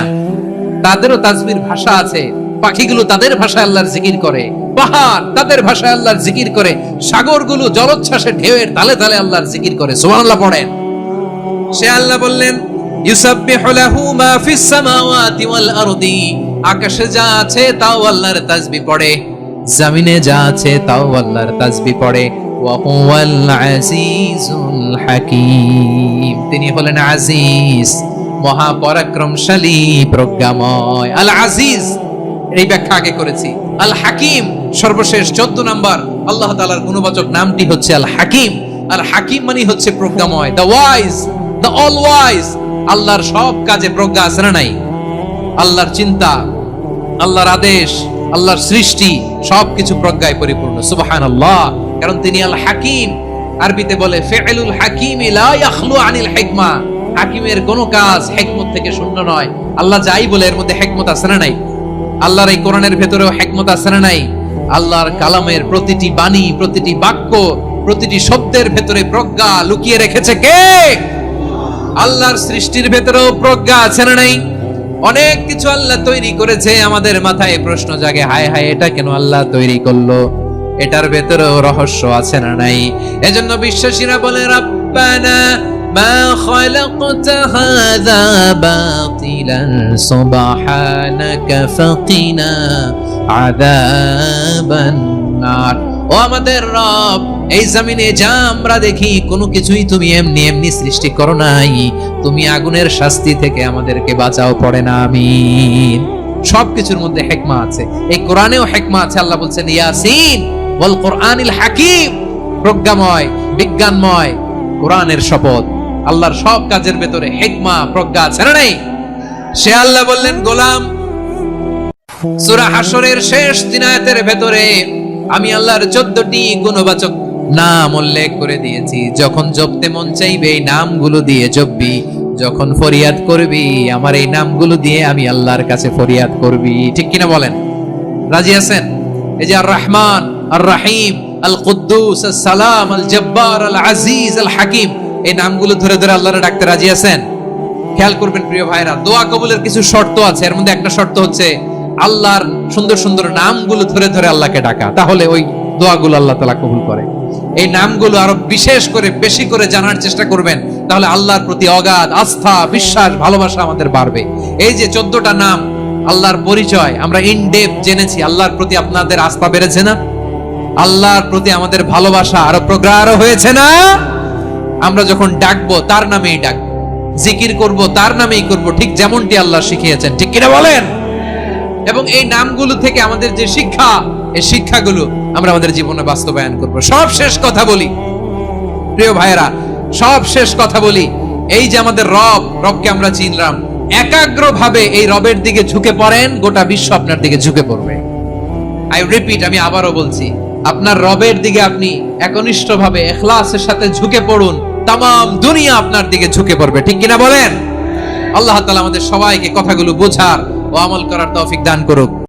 তাদেরও তাসবিহের ভাষা আছে। পাখিগুলো তাদের ভাষায় আল্লাহর জিকির করে, পাহাড় তাদের ভাষায় আল্লাহর জিকির করে, সাগরগুলো জলোচ্ছ্বাসে ঢেউয়ের তালে তালে আল্লাহর জিকির করে। সুবহানাল্লাহ পড়েন। সে আল্লাহ বললেন ইউসাব্বিহু লাহু মা ফিস সামাওয়াতি ওয়াল আরদি, আকাশে যা আছে তাও আল্লাহর তাসবিহ পড়ে, জমিনে যা আছে তাও আল্লাহর তাসবিহ পড়ে। ওয়া হুয়াল আজিজুল হাকীম, তিনি হলেন আজিজ, মহাপরাক্রমশালী, প্রজ্ঞাময়। আল আজিজ এই ব্যাখ্যা আগে করেছি। আল হাকিম সর্বশেষ 14 নম্বর আল্লাহ তাআলার গুণবাচক নামটি হচ্ছে আল হাকিম। আল হাকিম মানে হচ্ছে প্রজ্ঞাময়, the wise, the all wise. আল্লাহর সব কাজে প্রজ্ঞা আছে না নাই? আল্লাহর চিন্তা, আল্লাহর আদেশ, আল্লাহর সৃষ্টি সবকিছু প্রজ্ঞায় পরিপূর্ণ। সুবহানাল্লাহ, কারণ তিনি আল হাকিম। আরবিতে বলে ফি'লুল হাকিমি লা ইয়াখলু আনিল হিকমা, হাকিমের কোনো কাজ হিকমত থেকে শূন্য নয়। আল্লাহ যাই বলে এর মধ্যে হিকমত আছে না নাই? আল্লাহর এই কোরআনের ভেতরেও হিকমত আছে না নাই? আল্লাহর কালামের প্রতিটি বাণী, প্রতিটি বাক্য, প্রতিটি শব্দের ভেতরে প্রজ্ঞা লুকিয়ে রেখেছে কে? আল্লাহর সৃষ্টির ভেতরেও প্রজ্ঞা আছে না নাই? অনেক কিছু আল্লাহ তৈরি করেছে, আমাদের মাথায় প্রশ্ন জাগে, হায় হায় এটা কেন আল্লাহ তৈরি করলো? এটার ভেতরেও রহস্য আছে না নাই? এজন্য বিশ্বাসীরা বলে রব্বানা মা খালাকতা হাযা বাতিলান সুবহানাকা ফাকিনা আযাবান নার। ও আমাদের রব, এই জমিনে যা আমরা দেখি কোনো কিছুই তুমি এমনি এমনি সৃষ্টি করো নাই, তুমি আগুনের শাস্তি থেকে আমাদেরকে বাঁচাও, পড়ে না আমিন। সবকিছুর মধ্যে হিকমা আছে, এই কোরআনেও হিকমা আছে। আল্লাহ বলছেন ইয়াসিন ওয়াল কোরআনিল হাকিম, প্রজ্ঞাময়, বিজ্ঞানময় কোরআনের শপথ। আল্লাহর সব কাজের ভেতরে হিকমা, প্রজ্ঞা আছে না নাই? সে আল্লাহ বললেন, গোলাম, সূরা হাশরের শেষ 3 আয়াতের ভেতরে আমি আল্লাহর 14টি গুণবাচক নাম উল্লেখ করে দিয়েছি। যখন জপতে মন চাইবে এই নামগুলো দিয়ে জপবি, যখন ফরিয়াদ করবি আমার এই নামগুলো দিয়ে আমি আল্লাহর কাছে ফরিয়াদ করবি। ঠিক কিনা বলেন? রাজি আছেন? এই যে আর রহমান, আর রাহিম, আল কুদ্দুস, আস সালাম, আল জব্বার, আল আজিজ, আল হাকিম, এই নামগুলো ধরে ধরে আল্লাহরে ডাকতে রাজি আছেন? খেয়াল করবেন প্রিয় ভাইরা, দোয়া কবুলের কিছু শর্ত আছে। এর মধ্যে একটা শর্ত হচ্ছে আল্লাহর সুন্দর সুন্দর নামগুলো ধরে ধরে আল্লাহকে ডাকা, তাহলে ওই দোয়াগুলো আল্লাহ তাআলা কবুল করে। এই নামগুলো আরো বিশেষ করে বেশি করে জানার চেষ্টা করবেন, তাহলে আল্লাহর প্রতি অগাধ আস্থা, বিশ্বাস, ভালোবাসা আমাদের বাড়বে। এই যে 14টা নাম আল্লাহর পরিচয় আমরা ইন ডেপথ জেনেছি, আল্লাহর প্রতি আপনাদের আস্থা বেড়েছে না? আল্লাহর প্রতি আমাদের ভালোবাসা আরো প্রগাঢ় হয়েছে না? আমরা যখন ডাকবো তার নামেই ডাকবো, জিকির করব তার নামেই করব, ঠিক যেমনটি আল্লাহ শিখিয়েছেন। ঠিক কিনা বলেন? এবং এই নামগুলো থেকে আমাদের যে শিক্ষা, এই শিক্ষাগুলো আমরা আমাদের জীবনে বাস্তবায়ন করব। সব শেষ কথা বলি প্রিয় ভাইয়েরা, সব শেষ কথা বলি, এই যে আমাদের রবকে আমরা চিনলাম, একাগ্রভাবে এই রবের দিকে ঝুঁকে পড়েন, গোটা বিশ্ব আপনার দিকে ঝুঁকে পড়বে। আই রিপিট, আমি আবারও বলছি, আপনার রবের দিকে আপনি একনিষ্ঠভাবে ইখলাসের সাথে ঝুঁকে পড়ুন, তামাম দুনিয়া আপনার দিকে ঝুঁকে পড়বে। ঠিক কিনা বলেন? আল্লাহ তাআলা আমাদের সবাইকে কথাগুলো বোঝার ও আমল করার তৌফিক দান করুক।